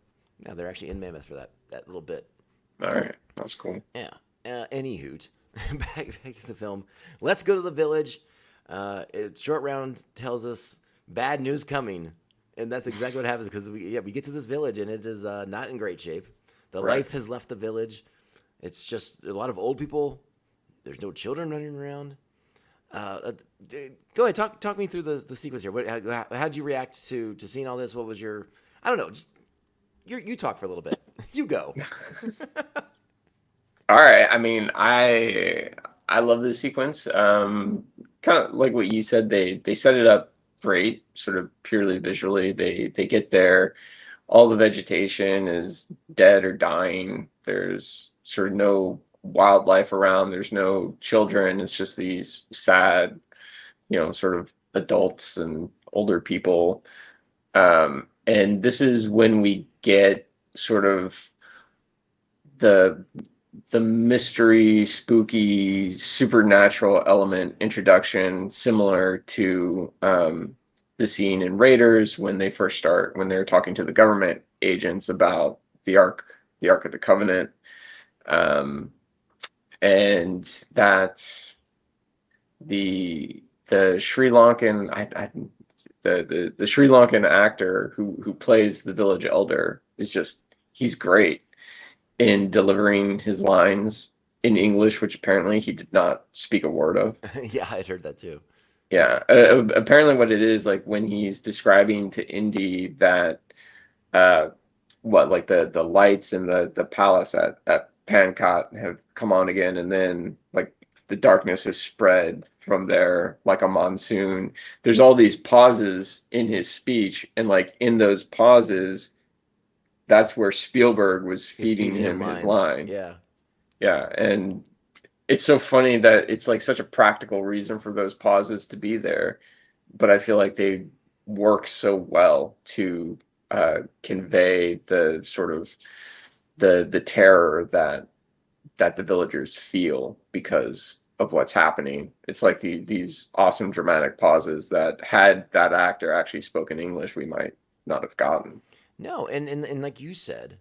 yeah, they're actually in Mammoth for that little bit. All right. That's cool. Yeah. Any hoot. back to the film. Let's go to the village. Short Round tells us bad news coming. And that's exactly what happens because we get to this village and it is not in great shape. The Right. life has left the village. It's just a lot of old people. There's no children running around. Go ahead, talk me through the sequence here. How did you react to seeing all this? What was your? I don't know. Just you talk for a little bit. You go. All right. I mean, I love this sequence. Kind of like what you said. They set it up great, sort of purely visually. They get there. All the vegetation is dead or dying. There's sort of no wildlife around. There's no children. It's just these sad, sort of adults and older people. And this is when we get sort of the mystery, spooky, supernatural element introduction, similar to the scene in Raiders when they're talking to the government agents about the Ark of the Covenant. And that the Sri Lankan the Sri Lankan actor who plays the village elder he's great in delivering his lines in English, which apparently he did not speak a word of. Yeah, I'd heard that too. Yeah, apparently what it is, like when he's describing to Indy that like the lights in the palace at Pancot have come on again, and then like the darkness has spread from there like a monsoon. There's all these pauses in his speech, and like in those pauses, that's where Spielberg was He's feeding feeding him him his lines. line. Yeah. Yeah, and it's so funny that it's like such a practical reason for those pauses to be there, but I feel like they work so well to convey the sort of the terror that the villagers feel because of what's happening. It's like these awesome dramatic pauses that had that actor actually spoken English, we might not have gotten. No, and like you said,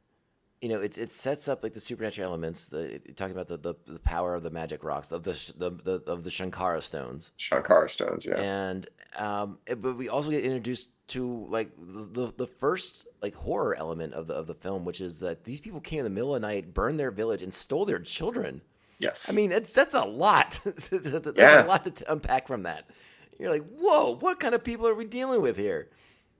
it sets up like the supernatural elements. Talking about the power of the magic rocks of the Shankara stones, Shankar Stones, yeah. and but we also get introduced to like the first like horror element of the film, which is that these people came in the middle of the night, burned their village, and stole their children. Yes. I mean, that's a lot. There's a Yeah. lot to unpack from that. You're like, whoa, what kind of people are we dealing with here?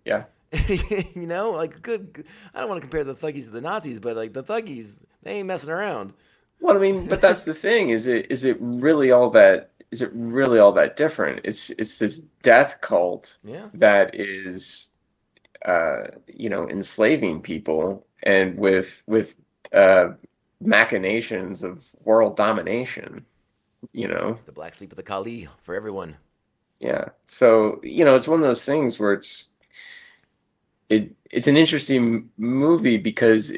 Yeah. Like good. I don't want to compare the Thuggies to the Nazis, but like the Thuggies, they ain't messing around. Well, I mean, but that's the thing. Is it really all that? Is it really all that different? It's this death cult Yeah. that is, enslaving people, and with machinations of world domination. The black sleep of the Kali for everyone. Yeah. So it's one of those things where it's an interesting movie because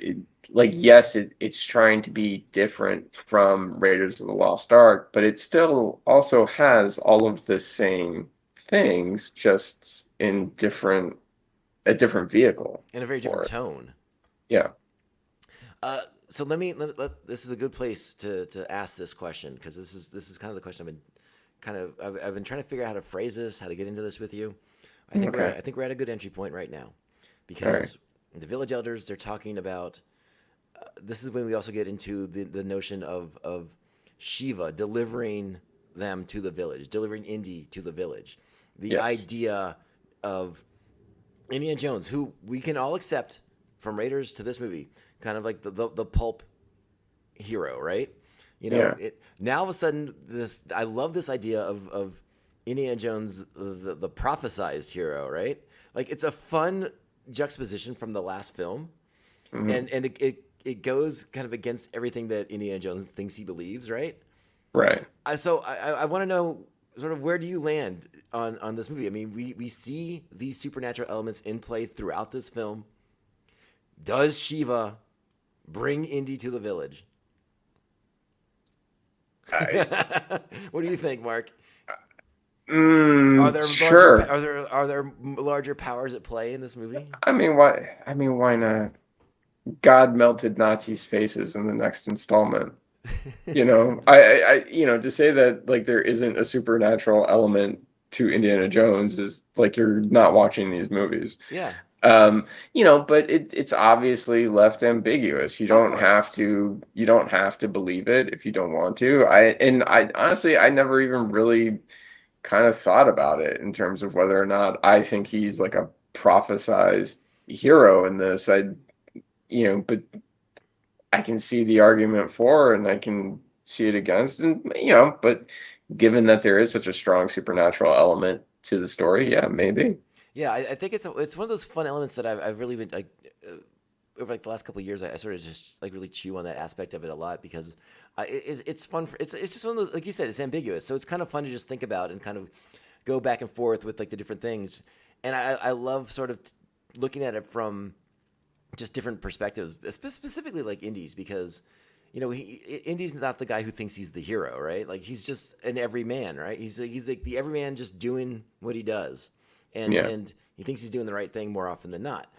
like yes, it's trying to be different from Raiders of the Lost Ark, but it still also has all of the same things, just in a different vehicle In a very for different it. tone. Yeah. So this is a good place to ask this question, because this is kind of the question I've been trying to figure out how to phrase this, how to get into this with you. Okay. I think we're at a good entry point right now, All right. because the village elders, they're talking about. This is when we also get into the notion of Shiva delivering them to the village, delivering Indy to the village. The Yes. idea of Indiana Jones, who we can all accept from Raiders to this movie, kind of like the pulp hero, right? Yeah. Now all of a sudden, I love this idea of Indiana Jones, the prophesized hero, right? Like it's a fun juxtaposition from the last film, Mhm. and it goes kind of against everything that Indiana Jones thinks he believes, right? Right. I want to know sort of where do you land on this movie? I mean, we see these supernatural elements in play throughout this film. Does Shiva bring Indy to the village? What do you think, Mark? Sure. Are there larger powers at play in this movie? I mean, why? I mean, why not? God melted Nazis' faces in the next installment. To say that like there isn't a supernatural element to Indiana Jones is like you're not watching these movies. Yeah, But it's obviously left ambiguous. You of don't course. have to believe it if you don't want to. I honestly I never even really kind of thought about it in terms of whether or not I think he's like a prophesized hero in this. But I can see the argument for and I can see it against, and but given that there is such a strong supernatural element to the story, yeah, maybe. Yeah, I think it's one of those fun elements that I've really been like over like the last couple of years. I sort of just like really chew on that aspect of it a lot, because it's fun. It's just one of those, like you said, it's ambiguous, so it's kind of fun to just think about and kind of go back and forth with like the different things. And I love sort of looking at it from just different perspectives, specifically like Indy's, because Indy's not the guy who thinks he's the hero, right? Like he's just an everyman, right? He's like the everyman just doing what he does, Yeah. and he thinks he's doing the right thing more often than not.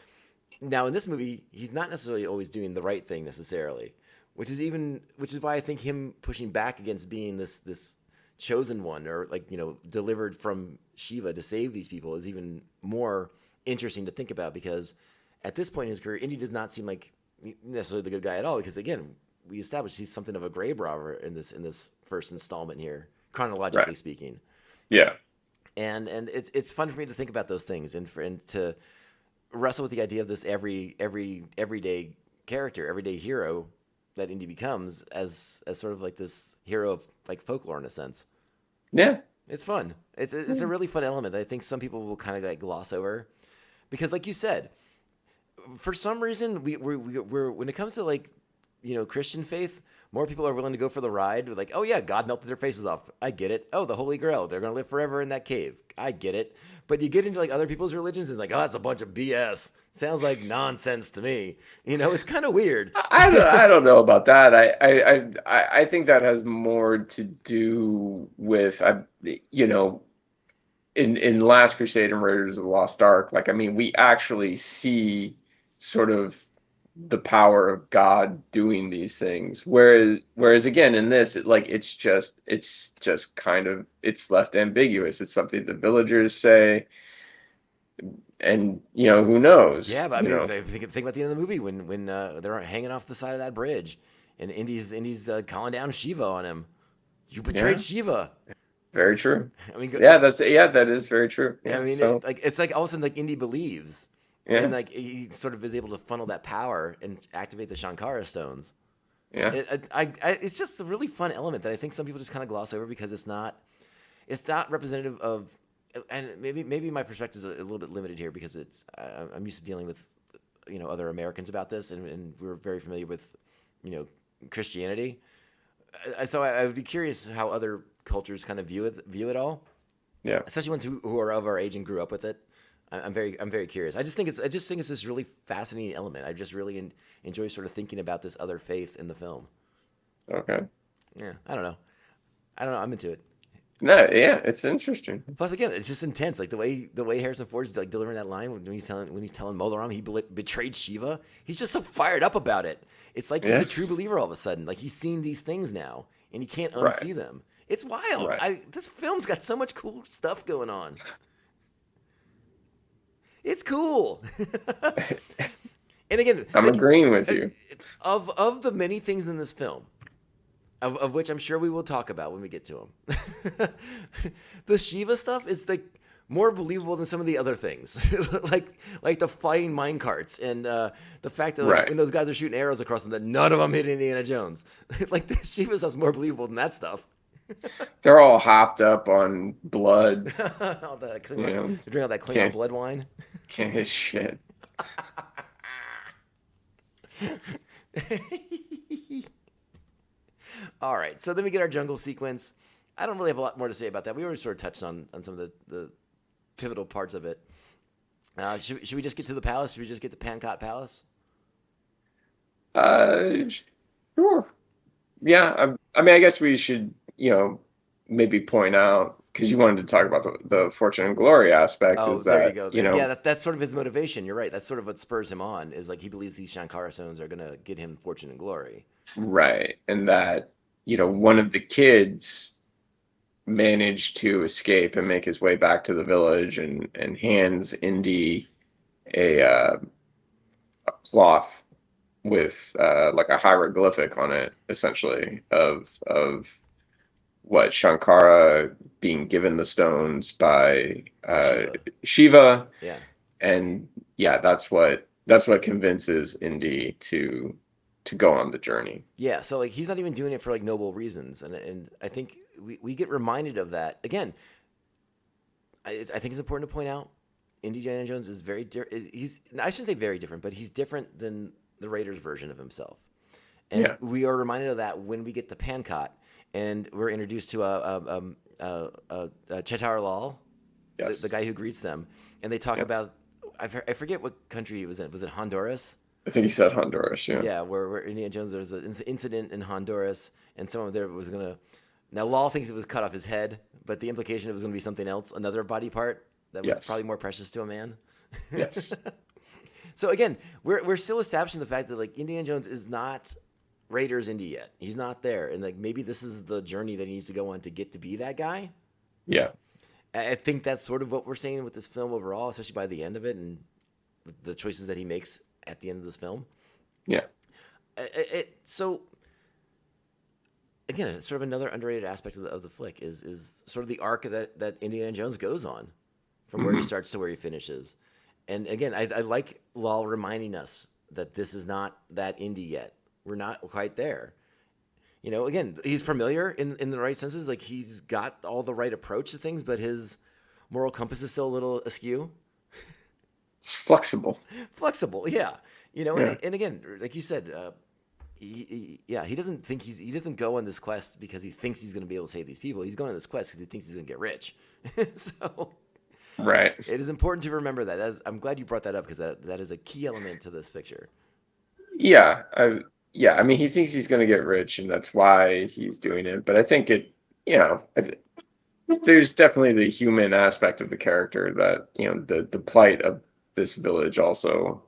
Now in this movie, he's not necessarily always doing the right thing necessarily, which is why I think him pushing back against being this chosen one, or like delivered from Shiva to save these people, is even more interesting to think about, because at this point in his career, Indy does not seem like necessarily the good guy at all, because again, we established he's something of a grave robber in this first installment here, chronologically Right. speaking. Yeah. And it's fun for me to think about those things, and to wrestle with the idea of this everyday character, everyday hero, that Indy becomes as sort of like this hero of like folklore in a sense. Yeah. It's fun. It's a really fun element that I think some people will kind of like gloss over, because like you said, for some reason we're when it comes to like, Christian faith, more people are willing to go for the ride. Like, oh yeah, God melted their faces off. I get it. Oh, the Holy Grail, they're gonna live forever in that cave. I get it. But you get into like other people's religions, it's like, oh, that's a bunch of BS. Sounds like nonsense to me. It's kind of weird. I don't know about that. I think that has more to do with in Last Crusade and Raiders of the Lost Ark. Like, I mean, we actually see sort of the power of God doing these things. Whereas again in this, it's just kind of, it's left ambiguous. It's something the villagers say, and who knows? Yeah, but I mean, think about the end of the movie when they're hanging off the side of that bridge, and Indy's calling down Shiva on him. You betrayed Shiva. Very true. I mean, that is very true. I mean, so it's like all of a sudden like Indy believes, yeah, and like he sort of is able to funnel that power and activate the Shankara stones. yeah, It's just a really fun element that I think some people just kind of gloss over because it's not representative of. And maybe my perspective is a little bit limited here because I'm used to dealing with other Americans about this, and we're very familiar with Christianity. So I would be curious how other cultures kind of view it all. yeah. Especially ones who are of our age and grew up with it. I'm very curious. I just think it's this really fascinating element. I just really enjoy sort of thinking about this other faith in the film. Okay. Yeah, I don't know. I'm into it. No, yeah, it's interesting. Plus, again, it's just intense. Like the way Harrison Ford's like delivering that line when he's telling Molaram he betrayed Shiva. He's just so fired up about it. It's like he's a true believer all of a sudden. Like he's seen these things now and he can't unsee them. It's wild. Right. This film's got so much cool stuff going on. It's cool. And again, I'm agreeing with you. Of the many things in this film, of which I'm sure we will talk about when we get to them, the Shiva stuff is like more believable than some of the other things, like the flying mine carts and the fact that when those guys are shooting arrows across them, that none of them hit Indiana Jones. Like the Shiva stuff's more believable than that stuff. They're all hopped up on blood. All the drink all that Klingon blood wine. Can't hit shit. All right, so then we get our jungle sequence. I don't really have a lot more to say about that. We already sort of touched on some of the pivotal parts of it. Should we just get to the palace? Should we just get to Pankot Palace? Sure. Yeah, I mean, I guess we should, maybe point out, because you wanted to talk about the fortune and glory aspect. Oh, is there that, you go. Yeah, that's sort of his motivation. You're right. That's sort of what spurs him on, is like he believes these Shankara stones are going to get him fortune and glory. Right. And that, one of the kids managed to escape and make his way back to the village and hands Indy a cloth with like a hieroglyphic on it, essentially, of what Shankara being given the stones by Shiva. Yeah. And yeah, that's what convinces Indy to go on the journey. Yeah, so like he's not even doing it for like noble reasons, and I think we get reminded of that again. I think it's important to point out Indiana Jones is very different. I shouldn't say very different, but he's different than the Raiders version of himself, and we are reminded of that when we get to Pankot, and we're introduced to Chetar Lal, the guy who greets them, and they talk about I forget what country he was in. Was it Honduras? I think he said Honduras, yeah. Yeah, where Indiana Jones, there was an incident in Honduras, and someone there was going to... Now, Law thinks it was cut off his head, but the implication it was going to be something else, another body part that was probably more precious to a man. Yes. So again, we're still establishing the fact that like Indiana Jones is not Raiders Indy yet. He's not there, and like maybe this is the journey that he needs to go on to get to be that guy. Yeah. I think that's sort of what we're saying with this film overall, especially by the end of it and the choices that he makes at the end of this film. Yeah. So again, it's sort of another underrated aspect of the flick is sort of the arc that Indiana Jones goes on from where he starts to where he finishes. And again, I like Lal reminding us that this is not that Indy yet. not quite there. You know, again, he's familiar in the right senses. Like, he's got all the right approach to things, but his moral compass is still a little askew. Flexible. Flexible, yeah. You know, Yeah. and again, like you said, he doesn't go on this quest because he thinks he's going to be able to save these people. He's going on this quest because he thinks he's going to get rich. So Right. it is important to remember that. I'm glad you brought that up because that is a key element to this picture. Yeah. I mean, he thinks he's going to get rich, and that's why he's doing it. But I think there's definitely the human aspect of the character that, the plight of this village also,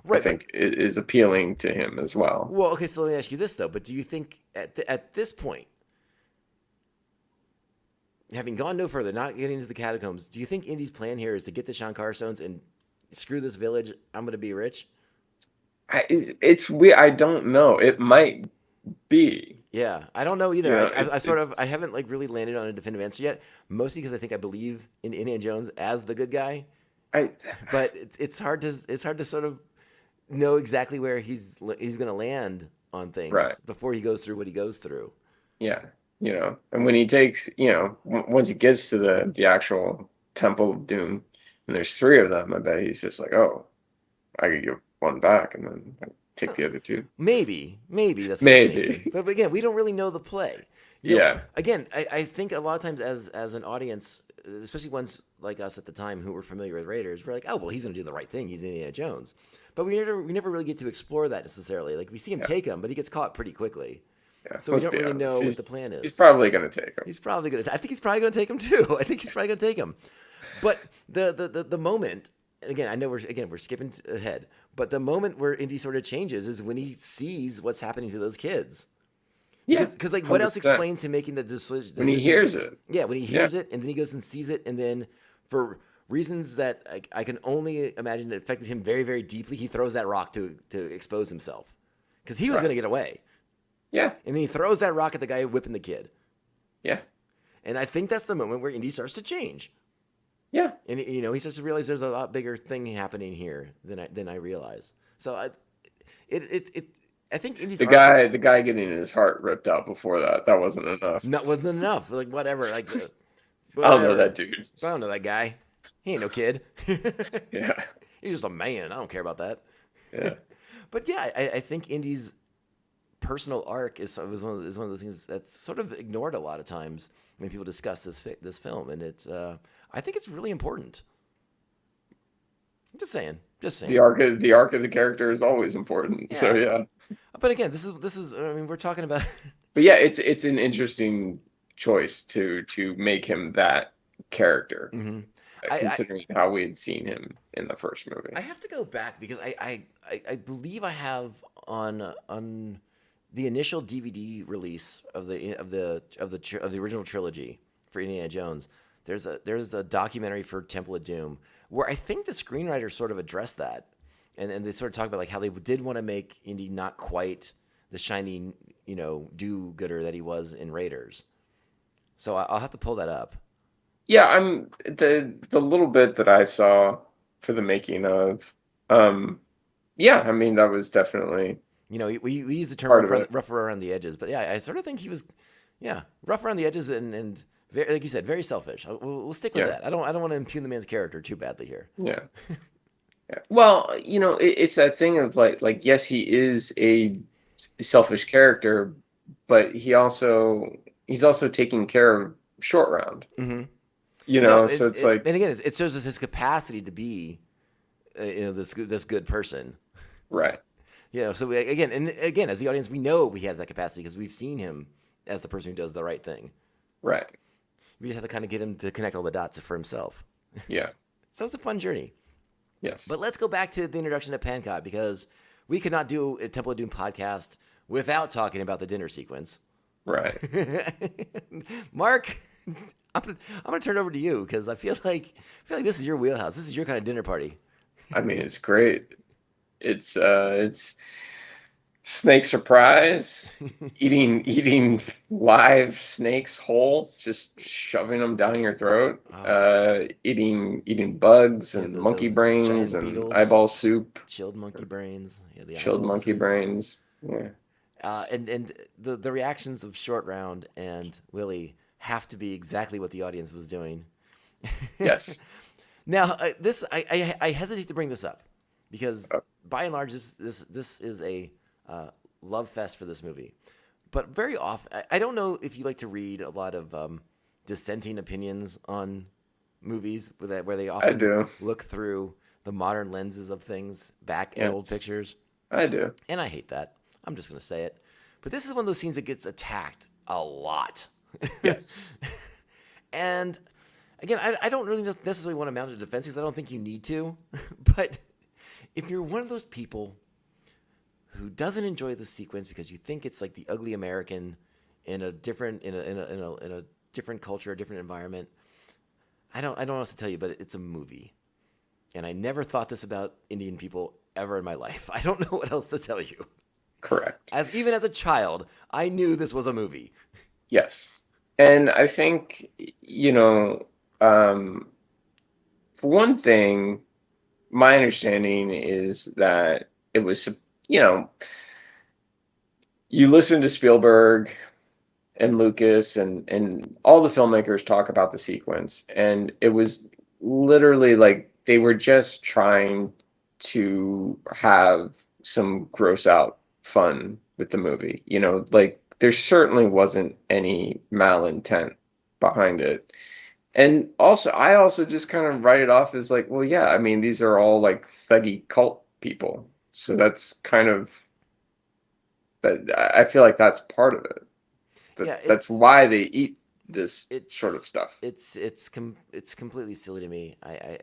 Right, I think, is appealing to him as well. Well, okay, so let me ask you this though. But do you think at this point, having gone no further, not getting into the catacombs, do you think Indy's plan here is to get the Shankar stones and screw this village? I'm going to be rich. It's weird. I don't know. It might be. Yeah, I don't know either. Yeah, I haven't like really landed on a definitive answer yet. Mostly because I think I believe in Indiana Jones as the good guy. But it's hard to sort of know exactly where he's going to land on things Right. before he goes through what he goes through. Yeah, and when he takes, once he gets to the actual Temple of Doom, and there's 3 of them, I bet he's just like, oh, I could give one back and then take the other 2. Maybe that's what Maybe. I'm thinking. But again, we don't really know the play. Yeah. Again, I think a lot of times as an audience, especially ones like us at the time who were familiar with Raiders, we're like, oh well, he's going to do the right thing. He's Indiana Jones. But we never really get to explore that necessarily. Like we see him take him, but he gets caught pretty quickly. Yeah, So we don't really know what the plan is. He's probably going to take him. I think he's probably going to take him too. I think he's probably going to take him. But the moment, again, I know we're skipping ahead, but the moment where Indy sort of changes is when he sees what's happening to those kids. Yeah, Because like, what else 100%. explains him making the decision? When he hears it. Yeah, when he hears it, and then he goes and sees it, and then for reasons that I can only imagine that affected him very, very deeply, he throws that rock to expose himself. Because he was going to get away. Yeah. And then he throws that rock at the guy whipping the kid. Yeah. And I think that's the moment where Indy starts to change. Yeah. And he starts to realize there's a lot bigger thing happening here than I realize. So I think Indy's The guy getting his heart ripped out before that wasn't enough. That wasn't enough. Like whatever. Like I don't know that dude. I don't know that guy. He ain't no kid. Yeah. He's just a man. I don't care about that. Yeah. But yeah, I think Indy's personal arc is one of the things that's sort of ignored a lot of times when people discuss this film, and it's I think it's really important. Just saying. The arc of the character is always important. Yeah. So yeah. But again, this is. I mean, we're talking about. But yeah, it's an interesting choice to make him that character, Mm-hmm. considering how we had seen him in the first movie. I have to go back because I believe I have on the initial DVD release of the original trilogy for Indiana Jones. There's a documentary for Temple of Doom where I think the screenwriter sort of addressed that, and they sort of talk about like how they did want to make Indy not quite the shiny do-gooder that he was in Raiders. So I'll have to pull that up. Yeah, I'm the little bit that I saw for the making of, yeah, I mean that was definitely. We use the term rough around the edges, but yeah, I sort of think he was, rough around the edges and very, like you said, very selfish. We'll stick with that. I don't want to impugn the man's character too badly here. Yeah. Yeah. Well, it's that thing of like yes, he is a selfish character, but he's also taking care of Short Round. Mm-hmm. So it's like, and again, it shows us his capacity to be, this good person. Right. So again, as the audience, we know he has that capacity because we've seen him as the person who does the right thing. Right. We just have to kind of get him to connect all the dots for himself. Yeah. So it's a fun journey. Yes. But let's go back to the introduction to Pankot because we could not do a Temple of Doom podcast without talking about the dinner sequence. Right. Mark, I'm gonna turn it over to you because I feel like this is your wheelhouse. This is your kind of dinner party. I mean, it's great. It's snake surprise, eating live snakes whole, just shoving them down your throat. Eating bugs and monkey brains and beetles, eyeball soup. Chilled monkey brains. Yeah, the chilled eyeball monkey soup. brains. Yeah. And the reactions of Short Round and Willie have to be exactly what the audience was doing. Yes. Now, I hesitate to bring this up because Oh. by and large, this is a love fest for this movie. But very often, I don't know if you like to read a lot of dissenting opinions on movies where they I often do. look through the modern lenses of things back at old Yes. pictures. I do. And I hate that. I'm just going to say it. But this is one of those scenes that gets attacked a lot. Yes. And again, I don't really necessarily want to mount a defense because I don't think you need to. But if you're one of those people who doesn't enjoy the sequence because you think it's like the ugly American in a different different culture, a different environment, I don't know what else to tell you, but it's a movie. And I never thought this about Indian people ever in my life. I don't know what else to tell you. Correct. Even as a child, I knew this was a movie. Yes. And I think, for one thing, my understanding is that it was, you listen to Spielberg and Lucas and all the filmmakers talk about the sequence, and it was literally like they were just trying to have some gross out fun with the movie. Like there certainly wasn't any malintent behind it. And also, I also just kind of write it off as like, well, yeah, I mean, these are all like thuggy cult people. So that's kind of that. I feel like that's part of it. That's why they eat this sort of stuff. It's completely silly to me. I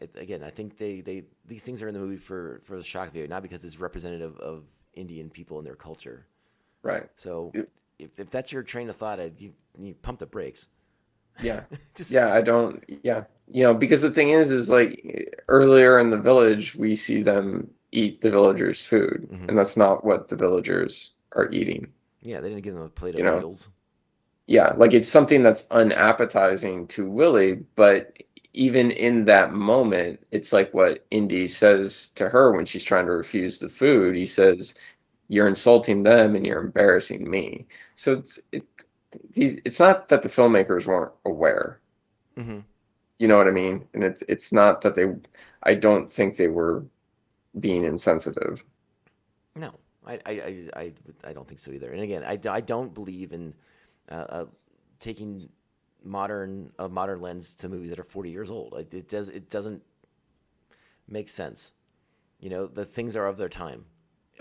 think these things are in the movie for the shock value, not because it's representative of Indian people and their culture. Right. So if that's your train of thought, you pump the brakes. Yeah. Because the thing is like earlier in the village, we see them eat the villagers' food, and that's not what the villagers are eating. Yeah, they didn't give them a plate of noodles. Yeah, like it's something that's unappetizing to Willie, but even in that moment, it's like what Indy says to her when she's trying to refuse the food. He says, "You're insulting them and you're embarrassing me." So it's not that the filmmakers weren't aware. Mm-hmm. You know what I mean? And it's not that I don't think they were being insensitive. No, I don't think so either. And again, I don't believe in taking a modern lens to movies that are 40 years old. It doesn't make sense. The things are of their time,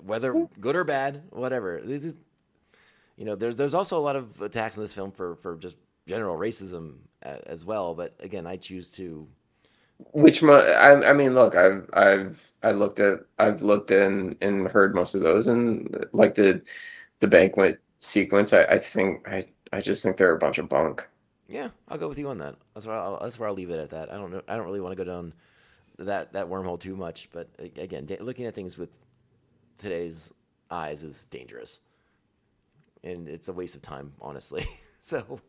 whether good or bad, whatever. There's also a lot of attacks in this film for just general racism as well. But again, I choose to. I mean, look, I've looked in and heard most of those, and like the banquet sequence, I just think they're a bunch of bunk. Yeah, I'll go with you on that. That's where I'll leave it at that. I don't know. I don't really want to go down that wormhole too much. But again, looking at things with today's eyes is dangerous, and it's a waste of time, honestly. So,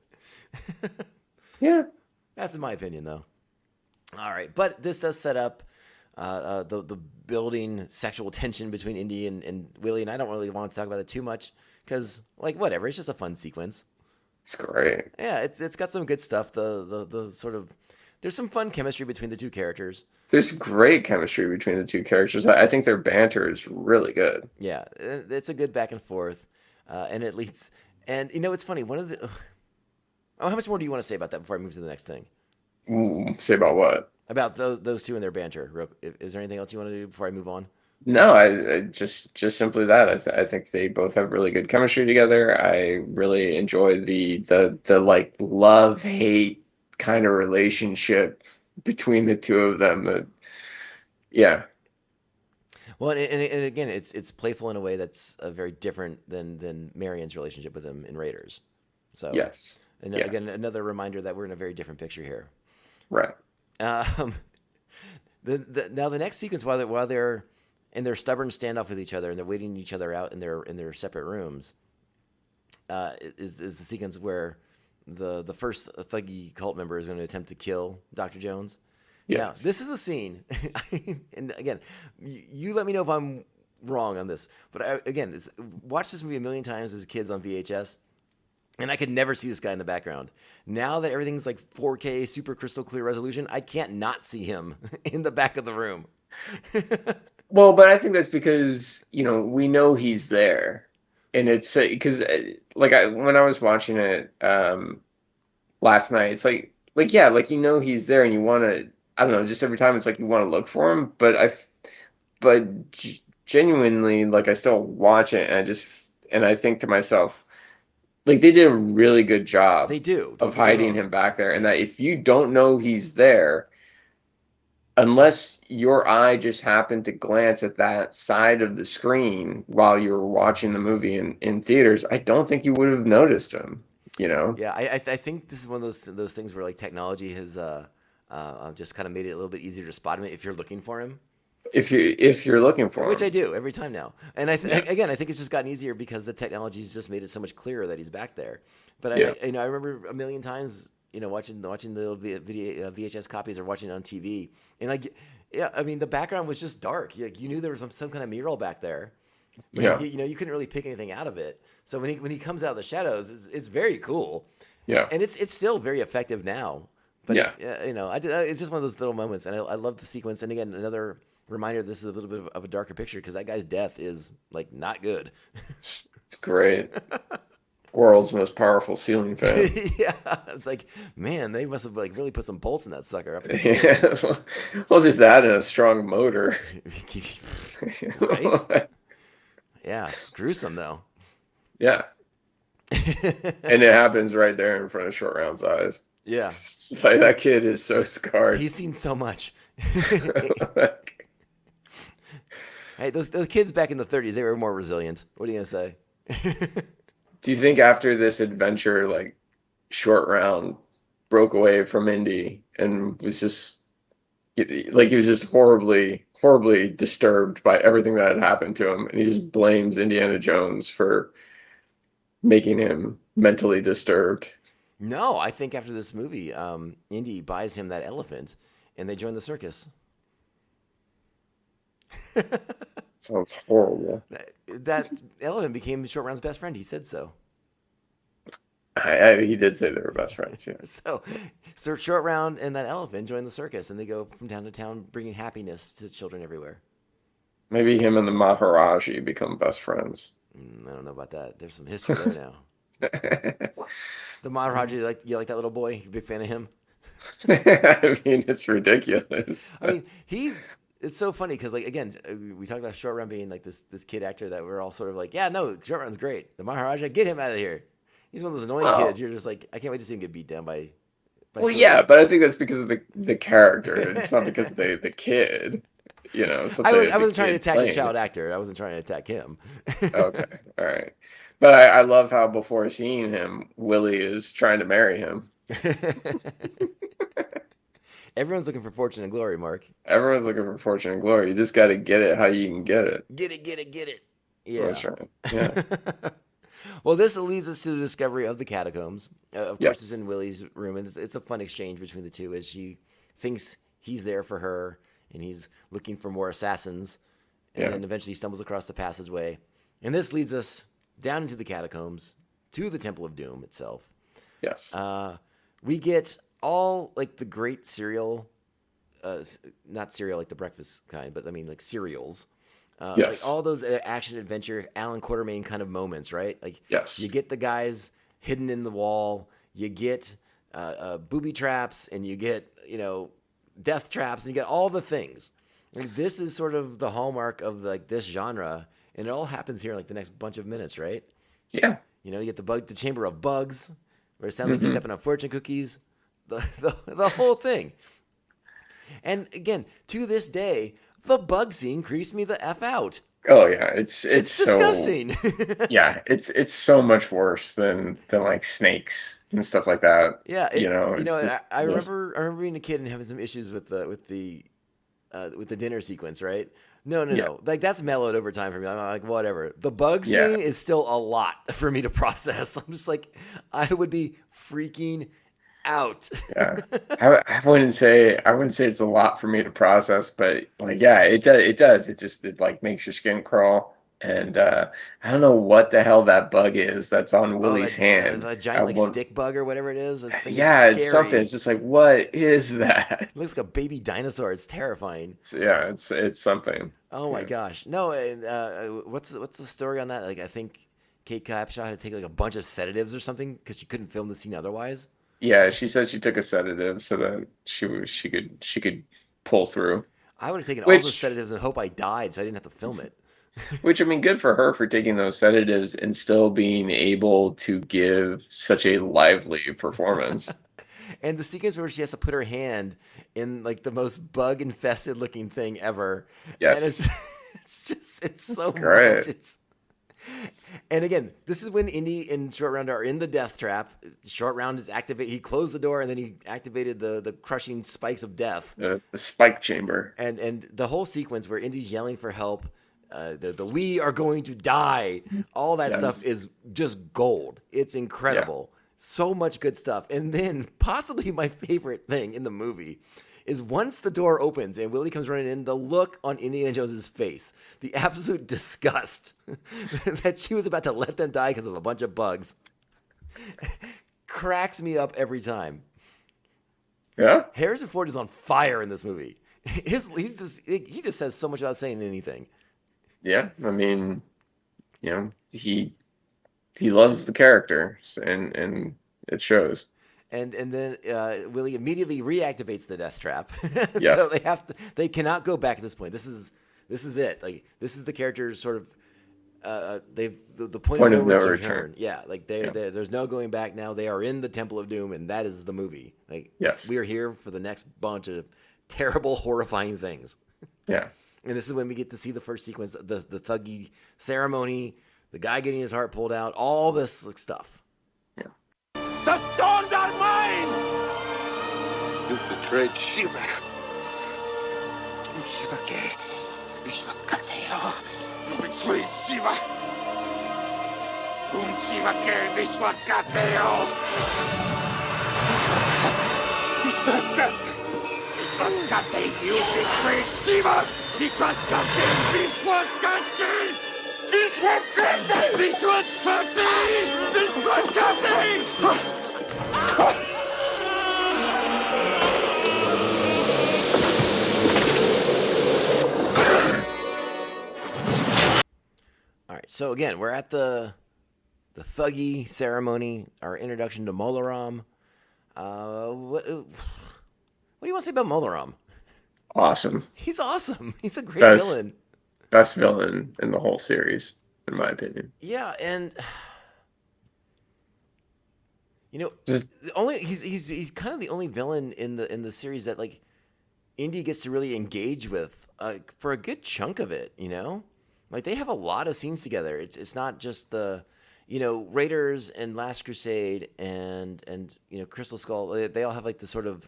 yeah, that's my opinion, though. All right, but this does set up the building sexual tension between Indy and Willie, and I don't really want to talk about it too much because, like, whatever, it's just a fun sequence. It's great. Yeah, it's got some good stuff. The sort of there's some fun chemistry between the two characters. There's great chemistry between the two characters. I think their banter is really good. Yeah, it's a good back and forth, and it leads. And it's funny. One of the how much more do you want to say about that before I move to the next thing? Say about what? About those two and their banter. Is there anything else you want to do before I move on? No, I just simply that. I think they both have really good chemistry together. I really enjoy the like love-hate kind of relationship between the two of them. Yeah. Well, and again, it's playful in a way that's very different than Marion's relationship with him in Raiders. So yes. And again, another reminder that we're in a very different picture here. Right. Now the next sequence, while they're in their stubborn standoff with each other and they're waiting each other out in their separate rooms, is the sequence where the first thuggy cult member is going to attempt to kill Dr. Jones. Yes. Now, this is a scene, and again, you let me know if I'm wrong on this, but again, watched this movie a million times as kids on VHS, and I could never see this guy in the background. Now that everything's like 4K, super crystal clear resolution, I can't not see him in the back of the room. Well, but I think that's because, we know he's there. And it's because when I was watching it last night, it's like yeah, like he's there, and you want to, I don't know, just every time it's like you want to look for him, but genuinely, like, I still watch it, and I think to myself, like, they did a really good job. They do of hiding him back there, and that if you don't know he's there, unless your eye just happened to glance at that side of the screen while you were watching the movie in theaters, I don't think you would have noticed him. Yeah, I think this is one of those things where like technology has just kind of made it a little bit easier to spot him if you're looking for him. If you're looking for him, which I do every time now, and again, I think it's just gotten easier because the technology's just made it so much clearer that he's back there. But I remember a million times, watching the video VHS copies or watching it on TV, and the background was just dark. You knew there was some kind of mural back there. But you couldn't really pick anything out of it. So when he comes out of the shadows, it's very cool. Yeah, and it's still very effective now. But it's just one of those little moments, and I love the sequence. And again, another reminder, this is a little bit of a darker picture because that guy's death is like not good. It's great. World's most powerful ceiling fan. Yeah, it's like, man, they must have like really put some bolts in that sucker up in the ceiling. Well, just that and a strong motor. Right? Yeah, gruesome though. Yeah. And it happens right there in front of Short Round's eyes. Yeah. It's like, that kid is so scarred. He's seen so much. Hey, those kids back in the 30s, they were more resilient. What are you going to say? Do you think after this adventure, like, Short Round broke away from Indy and was just, like, he was just horribly, horribly disturbed by everything that had happened to him, and he just blames Indiana Jones for making him mentally disturbed? No, I think after this movie, Indy buys him that elephant, and they join the circus. Sounds horrible. That elephant became Short Round's best friend. He said so. He did say they were best friends, yeah. So Short Round and that elephant join the circus, and they go from town to town bringing happiness to children everywhere. Maybe him and the Maharaji become best friends. I don't know about that. There's some history there now. The Maharaji, you like that little boy? You a big fan of him? I mean, it's ridiculous. I mean, it's so funny because, like, again, we talked about Short Round being like this kid actor that we're all sort of like, yeah, no, Short Round's great. The Maharaja, get him out of here. He's one of those annoying kids. You're just like, I can't wait to see him get beat down by well, yeah, but I think that's because of the character. It's not because of the kid. I wasn't trying to attack the child actor. I wasn't trying to attack him. Okay, all right. But I love how before seeing him, Willie is trying to marry him. Everyone's looking for fortune and glory, Mark. Everyone's looking for fortune and glory. You just got to get it how you can get it. Get it. Yeah. That's right. Yeah. Well, this leads us to the discovery of the catacombs. Of course, it's in Willie's room, and it's a fun exchange between the two as she thinks he's there for her, and he's looking for more assassins, and then eventually stumbles across the passageway. And this leads us down into the catacombs to the Temple of Doom itself. Yes. We get all like the great cereal, not cereal like the breakfast kind, but I mean like cereals. Like all those action adventure Alan Quatermain kind of moments, right? Like you get the guys hidden in the wall, you get booby traps, and you get death traps, and you get all the things. Like, this is sort of the hallmark of like this genre, and it all happens here in like the next bunch of minutes, right? Yeah. You get the Chamber of Bugs, where it sounds like you're stepping on fortune cookies, the whole thing. And again, to this day, the bug scene creeps me the F out. Oh yeah, it's disgusting. Yeah, it's so much worse than like snakes and stuff like that. Yeah, I remember being a kid and having some issues with the dinner sequence, right? No. Like that's mellowed over time for me. I'm like, whatever. The bug scene is still a lot for me to process. I'm just like, I would be freaking out. Yeah, I wouldn't say it's a lot for me to process, but like, yeah, it does. It like makes your skin crawl, and I don't know what the hell that bug is that's on Oh, Willie's hand. the giant At like one, stick bug or whatever it is. This thing is yeah, it's something. scary. It's just like, what is that? It looks like a baby dinosaur. It's terrifying. So, yeah, it's something. Oh my Yeah. gosh. No, and what's the story on that? Like I think Kate Capshaw had to take like a bunch of sedatives or something because she couldn't film the scene otherwise. Yeah, she said she took a sedative so that she could pull through. I would have taken all the Which sedatives and hope I died so I didn't have to film it. which I mean, good for her for taking those sedatives and still being able to give such a lively performance. And the sequence where she has to put her hand in like the most bug infested looking thing ever. And Yes, it's so great. much. And again, this is when Indy and Short Round are in the death trap. Short Round is activated. He closed the door and then he activated the crushing spikes of death. The spike chamber. And the whole sequence where Indy's yelling for help, the we are going to die, all that stuff Yes. is just gold. It's incredible. So much good stuff. And then possibly my favorite thing in the movie is once the door opens and Willie comes running in, the look on Indiana Jones's face, the absolute disgust that she was about to let them die because of a bunch of bugs, cracks me up every time. Yeah, Harrison Ford is on fire in this movie. He just says so much without saying anything. yeah. I mean, he loves the character, and it shows. And then Willie immediately reactivates the death trap. Yes. So they cannot go back at this point. This is it. Like this is the character's sort of the point Point of of no no return. return. Yeah, like Yeah. there's no going back now. They are in the Temple of Doom, and that is the movie. Like Yes. we are here for the next bunch of terrible, horrifying things. Yeah, And this is when we get to see the first sequence, the thuggy ceremony, the guy getting his heart pulled out, all this stuff. The stones are mine! You betrayed Shiva. तुम शिवा के विश्वास करते हो? You betrayed Shiva! तुम शिवा के विश्वास करते हो? विश्वास करते, you betrayed Shiva! विश्वास करते, विश्वास करते! विश्वास करते! विश्वास करते! विश्वास करते! All right, so again, we're at the thuggy ceremony, our introduction to Molaram. What do you want to say about Molaram? awesome. He's awesome. He's a great Best villain. best villain in the whole series, in my opinion. Yeah, and Just he's kind of the only villain in the series that like Indy gets to really engage with for a good chunk of it. Like they have a lot of scenes together. It's not just the Raiders and Last Crusade and Crystal Skull. They all have like the sort of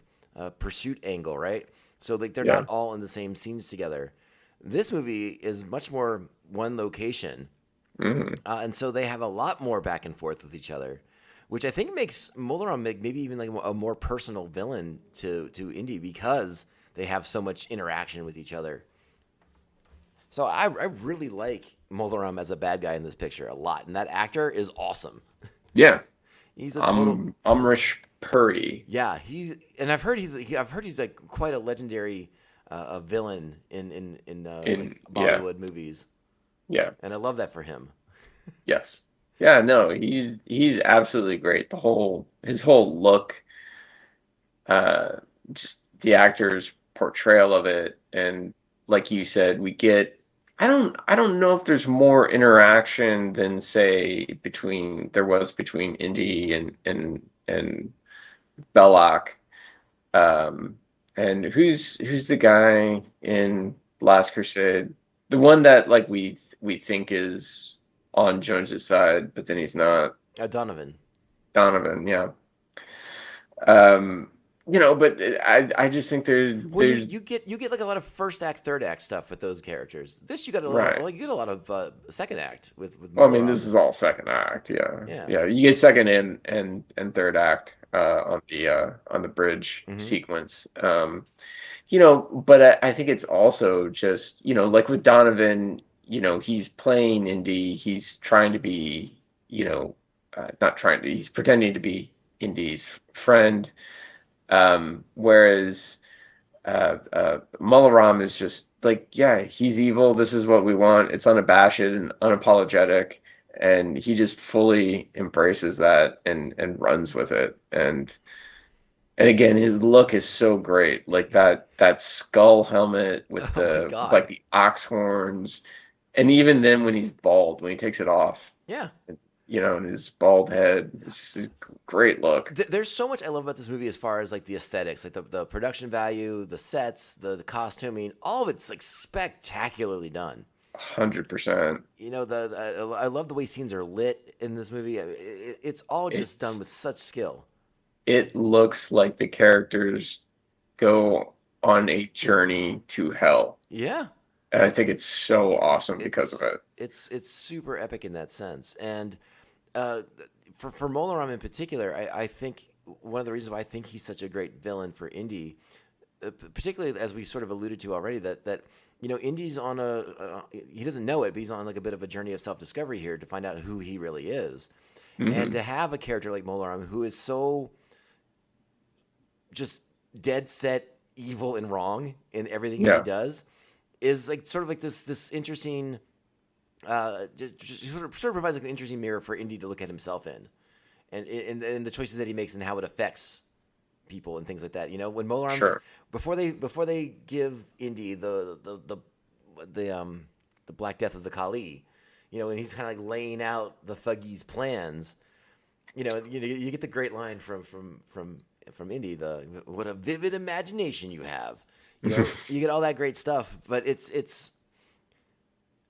pursuit angle, right? So like they're Yeah. not all in the same scenes together. This movie is much more one location, and so they have a lot more back and forth with each other, which I think makes Molaram maybe even like a more personal villain to Indy because they have so much interaction with each other. So I really like Molaram as a bad guy in this picture a lot, and that actor is awesome. yeah. He's a total Amrish Puri. yeah. I've heard he's like quite a legendary a villain in like Bollywood movies, Yeah. and I love that for him. Yes. Yeah, no, he's absolutely great. His whole look, just the actor's portrayal of it, and like you said, we get. I don't know if there's more interaction than say between Indy and Belloc. And who's the guy in Last Crusade? The one that like we think is on Jones's side, but then he's not. Donovan. Donovan, yeah. But I just think there's You get like a lot of first act, third act stuff with those characters. This you got a lot, Right. like you get a lot of second act with. well, I mean, Molaram. this is all second act, yeah. Yeah. Yeah, you get second and third act. on the bridge Mm-hmm. sequence. But I think it's also just, like with Donovan, he's playing Indy. He's trying to be, not trying to, he's pretending to be Indy's friend. Whereas Mularam is just like, yeah, he's evil. This is what we want. It's unabashed and unapologetic. And he just fully embraces that and runs with it. And again, his look is so great. Like that skull helmet with Oh my the God. like the ox horns, and even then when he's bald, when he takes it off, Yeah. and his bald head, it's a great look. There's so much I love about this movie as far as like the aesthetics, like the production value, the sets, the costuming, all of it's like spectacularly done. 100%. I love the way scenes are lit in this movie. It's all just done It's with such skill. it looks like the characters go on a journey to hell, Yeah. and I think it's so awesome because of It's it. it's super epic in that sense. And uh, for Molaram in particular, I think one of the reasons why I think he's such a great villain for Indy, particularly as we sort of alluded to already, that Indy's on he doesn't know it, but he's on like a bit of a journey of self discovery here to find out who he really is, and Hmm. to have a character like Molaram who is so just dead set evil and wrong in everything that he Yeah, does is like sort of like this interesting just sort of provides like an interesting mirror for Indy to look at himself in, and the choices that he makes and how it affects people and things like that. When Molarms sure. before they give Indy the Black Death of the Kali, and he's kind of like laying out the thuggies' plans. You get the great line from Indy, the what a vivid imagination you have. You get all that great stuff, but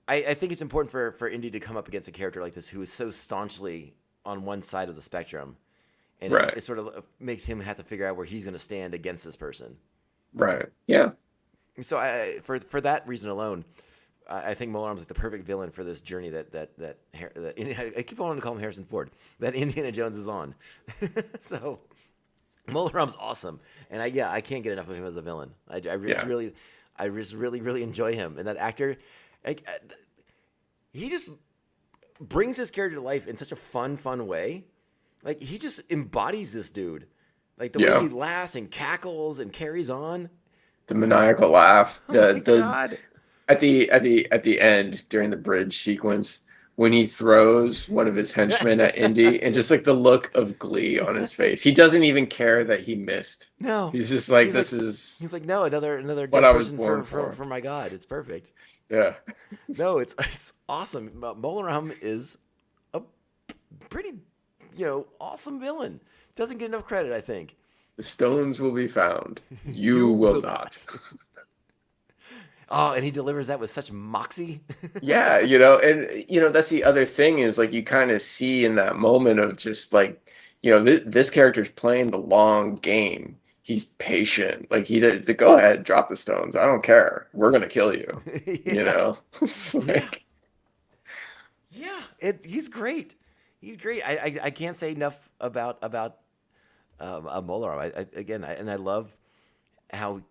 I think it's important for Indy to come up against a character like this who is so staunchly on one side of the spectrum, and it Right, sort of makes him have to figure out where he's going to stand against this person. right. Yeah. So for that reason alone, I think Molarm's like the perfect villain for this journey that I keep wanting to call him Harrison Ford, that Indiana Jones is on. So Molarm's awesome, and I can't get enough of him as a villain. Yeah. I just really enjoy him, and that actor, like, he just brings his character to life in such a fun way. Like he just embodies this dude, like the way Yeah. he laughs and cackles and carries on. The maniacal laugh, Oh my the god! at the end during the bridge sequence when he throws one of his henchmen at Indy and just like the look of glee on his face. He Yes. doesn't even care that he missed. No, He's just like, he's like this is he's like no, another what dead I was person born for for. for my god. It's perfect. Yeah. No, it's awesome. Molaram is a pretty awesome villain. Doesn't get enough credit, I think. The stones will be found. You You will will not. not. Oh, and he delivers that with such moxie. Yeah, and that's the other thing is like you kind of see in that moment of just like, this character's playing the long game. He's patient. Like he did, go ahead, drop the stones. I don't care. We're gonna kill you. Yeah, It's yeah, like, yeah. He's great. He's great. I can't say enough about Molaram. And I love how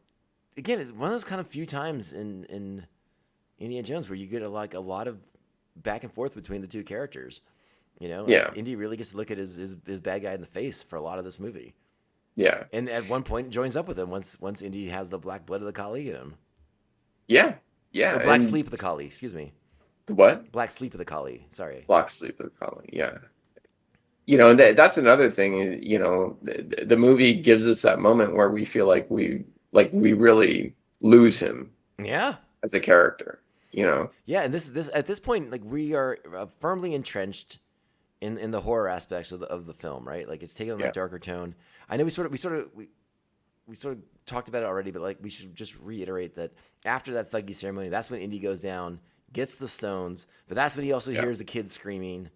again it's one of those kind of few times in Indiana Jones where you get a lot of back and forth between the two characters. yeah, Indy really gets to look at his bad guy in the face for a lot of this movie, yeah, and at one point joins up with him once Indy has the black blood of the Kali in him, yeah, yeah. or black And sleep of the Kali. Excuse me, the what? black sleep of the Kali. Sorry. Block sleep of the colony. Yeah. And that's another thing, the movie gives us that moment where we feel like we really lose him Yeah, as a character, yeah. And this at this point, like we are firmly entrenched in the horror aspects of the film, right? Like it's taking on Yeah. that darker tone. I know we sort of talked about it already, but like we should just reiterate that after that thuggy ceremony, that's when Indy goes down, gets the stones, but that's when he also Yeah. hears the kids screaming.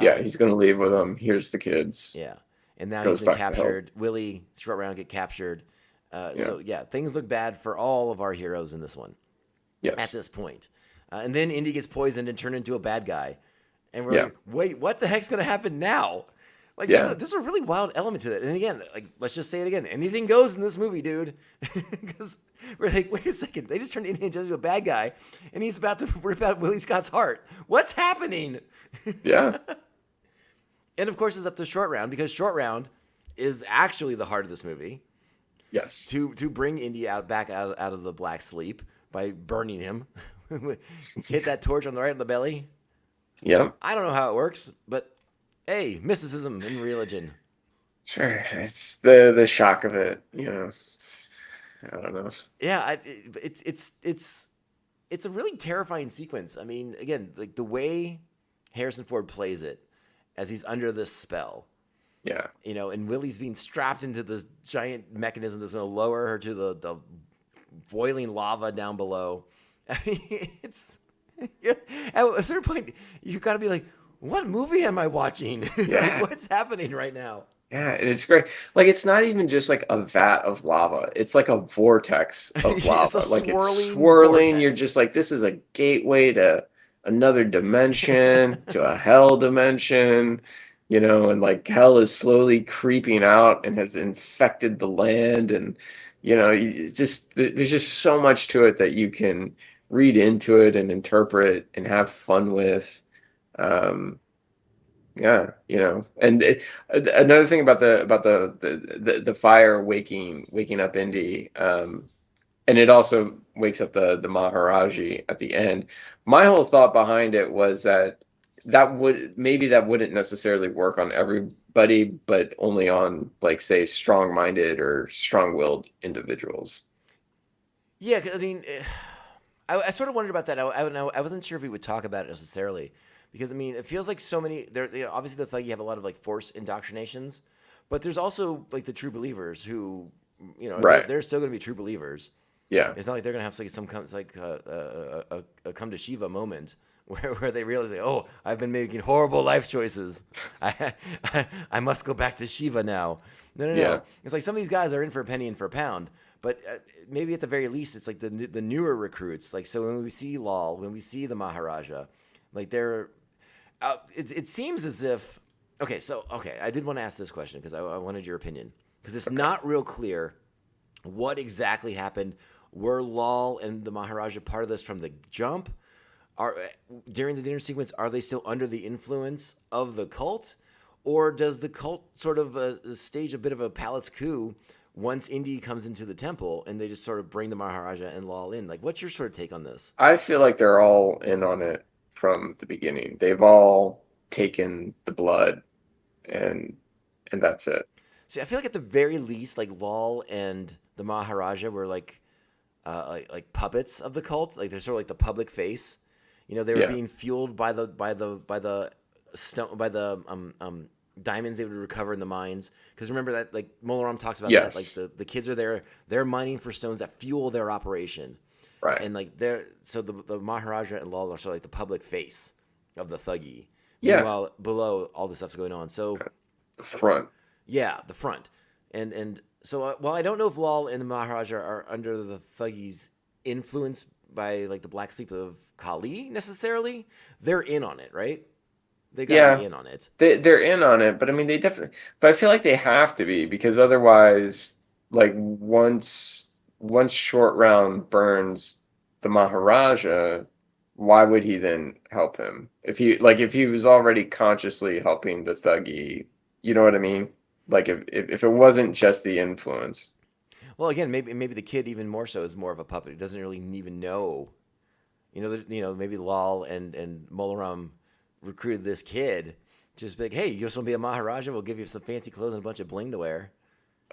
Yeah, Uh, he's gonna leave with them. Here's the kids. yeah, and now he's Goes been back to help. captured. Willie short round get captured. Yeah. So yeah, things look bad for all of our heroes in this one at Yes. this point. And then Indy gets poisoned and turned into a bad guy, and we're Yeah. like, wait, what the heck's gonna happen now? Like, Yeah. there's a really wild element to that. And again, like, let's just say it again. Anything goes in this movie, dude. Because we're like, wait a second. They just turned Indiana Jones into a bad guy, and he's about to rip out Willie Scott's heart. What's happening? Yeah. And, of course, it's up to Short Round, because Short Round is actually the heart of this movie. Yes. To bring Indy back out of the black sleep by burning him. Hit that torch on the right on the belly. Yep. I don't know how it works, but hey, mysticism in religion. Sure. It's the shock of it, I don't know. Yeah, it's a really terrifying sequence. I mean, again, like the way Harrison Ford plays it as he's under this spell. Yeah. And Willie's being strapped into this giant mechanism that's going to lower her to the boiling lava down below. I mean, at a certain point, you got to be like, what movie am I watching? Yeah. Like, what's happening right now? Yeah, and it's great. Like, it's not even just like a vat of lava. It's like a vortex of It's lava. a Like, it's swirling swirling. vortex. You're just like, this is a gateway to another dimension, to a hell dimension, and like hell is slowly creeping out and has infected the land. And, it's just, there's just so much to it that you can read into it and interpret and have fun with. Yeah, and another thing about the fire waking up Indy, and it also wakes up the Maharaji at the end. My whole thought behind it was that wouldn't necessarily work on everybody, but only on, like, say, strong-minded or strong-willed individuals. Yeah, 'cause, I mean, I sort of wondered about that. I wasn't sure if we would talk about it necessarily, because I mean, it feels like so many. Obviously the Thuggee have a lot of like force indoctrinations, but there's also like the true believers who, Right. they're still going to be true believers. Yeah. It's not like they're going to have like some like a come to Shiva moment where they realize, like, oh, I've been making horrible life choices. I must go back to Shiva now. No. Yeah. It's like some of these guys are in for a penny and for a pound. But maybe at the very least, it's like the newer recruits. Like, so when we see Lal, when we see the Maharaja, like they're, it seems as if, okay, I did want to ask this question because I wanted your opinion. Because it's not real clear what exactly happened. Were Lal and the Maharaja part of this from the jump? During the dinner sequence, are they still under the influence of the cult? Or does the cult sort of stage a bit of a palace coup once Indy comes into the temple and they just sort of bring the Maharaja and Lal in? Like, what's your sort of take on this? I feel like they're all in on it from the beginning. They've all taken the blood, and that's it. See, I feel like at the very least, like Lal and the Maharaja were like puppets of the cult. Like they're sort of like the public face. They were being fueled by the diamonds they would recover in the mines. Because remember that, like, Molaram talks about that. Like the kids are there, they're mining for stones that fuel their operation. Right. And like so the Maharaja and Lal are sort of like the public face of the Thuggee. Yeah. Meanwhile, below all this stuff's going on. So The front. yeah, the front. And so while I don't know if Lal and the Maharaja are under the Thuggee's influence by like the black sleep of Kali necessarily, they're in on it, right? They gotta be in on it. They're in on it, but I mean, they definitely. But I feel like they have to be, because otherwise, like, once Short Round burns the Maharaja, why would he then help him? If he was already consciously helping the Thuggee, you know what I mean? Like, if it wasn't just the influence. Well, again, maybe the kid even more so is more of a puppet. He doesn't really even know. Maybe Lal and Molaram recruited this kid, just like, hey, you just want to be a Maharaja? We'll give you some fancy clothes and a bunch of bling to wear.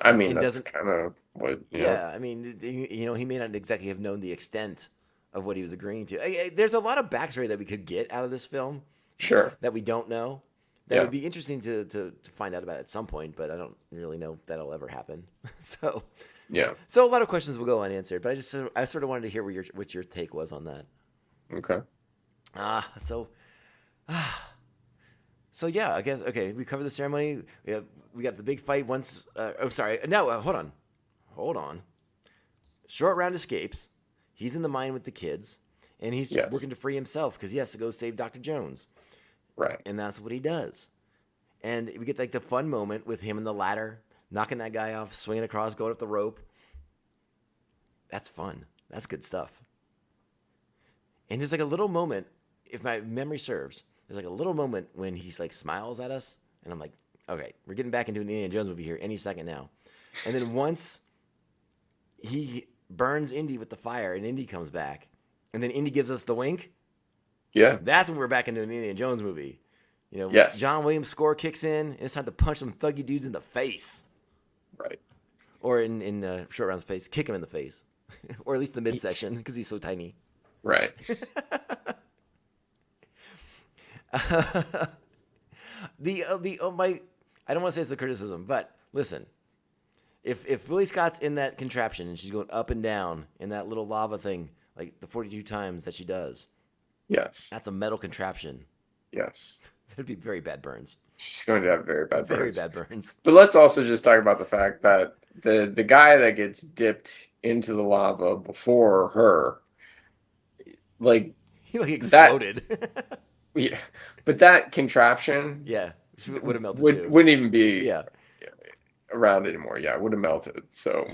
I mean, that's kind of what. Yeah, I mean, he may not exactly have known the extent of what he was agreeing to. There's a lot of backstory that we could get out of this film. Sure. That we don't know. That would be interesting to find out about at some point, but I don't really know if that'll ever happen. So. Yeah. So a lot of questions will go unanswered, but I sort of wanted to hear what your take was on that. Okay. So yeah, I guess, okay, we covered the ceremony. We got the big fight once. Hold on. Short Round escapes. He's in the mine with the kids, and he's working to free himself because he has to go save Dr. Jones. Right. And that's what he does. And we get like the fun moment with him in the ladder, knocking that guy off, swinging across, going up the rope. That's fun. That's good stuff. And there's like a little moment, if my memory serves, there's like a little moment when he's like smiles at us, and I'm like, okay, we're getting back into an Indiana Jones movie here any second now. And then once he burns Indy with the fire and Indy comes back, and then Indy gives us the wink, Yeah. that's when we're back into an Indiana Jones movie. You know, Yes. John Williams' score kicks in, and it's time to punch some thuggy dudes in the face. Right. Or in Short Round's face, kick him in the face. Or at least the midsection, because he's so tiny. Right. I don't want to say it's a criticism, but listen, if Willie Scott's in that contraption and she's going up and down in that little lava thing, like the 42 times that she does, Yes. that's a metal contraption. Yes. That'd be very bad burns. She's going to have very bad burns. Very bad burns. But let's also just talk about the fact that the guy that gets dipped into the lava before her, like He like exploded. yeah, but that contraption Yeah, would have melted too. wouldn't even be Yeah. around anymore. Yeah, it would have melted. So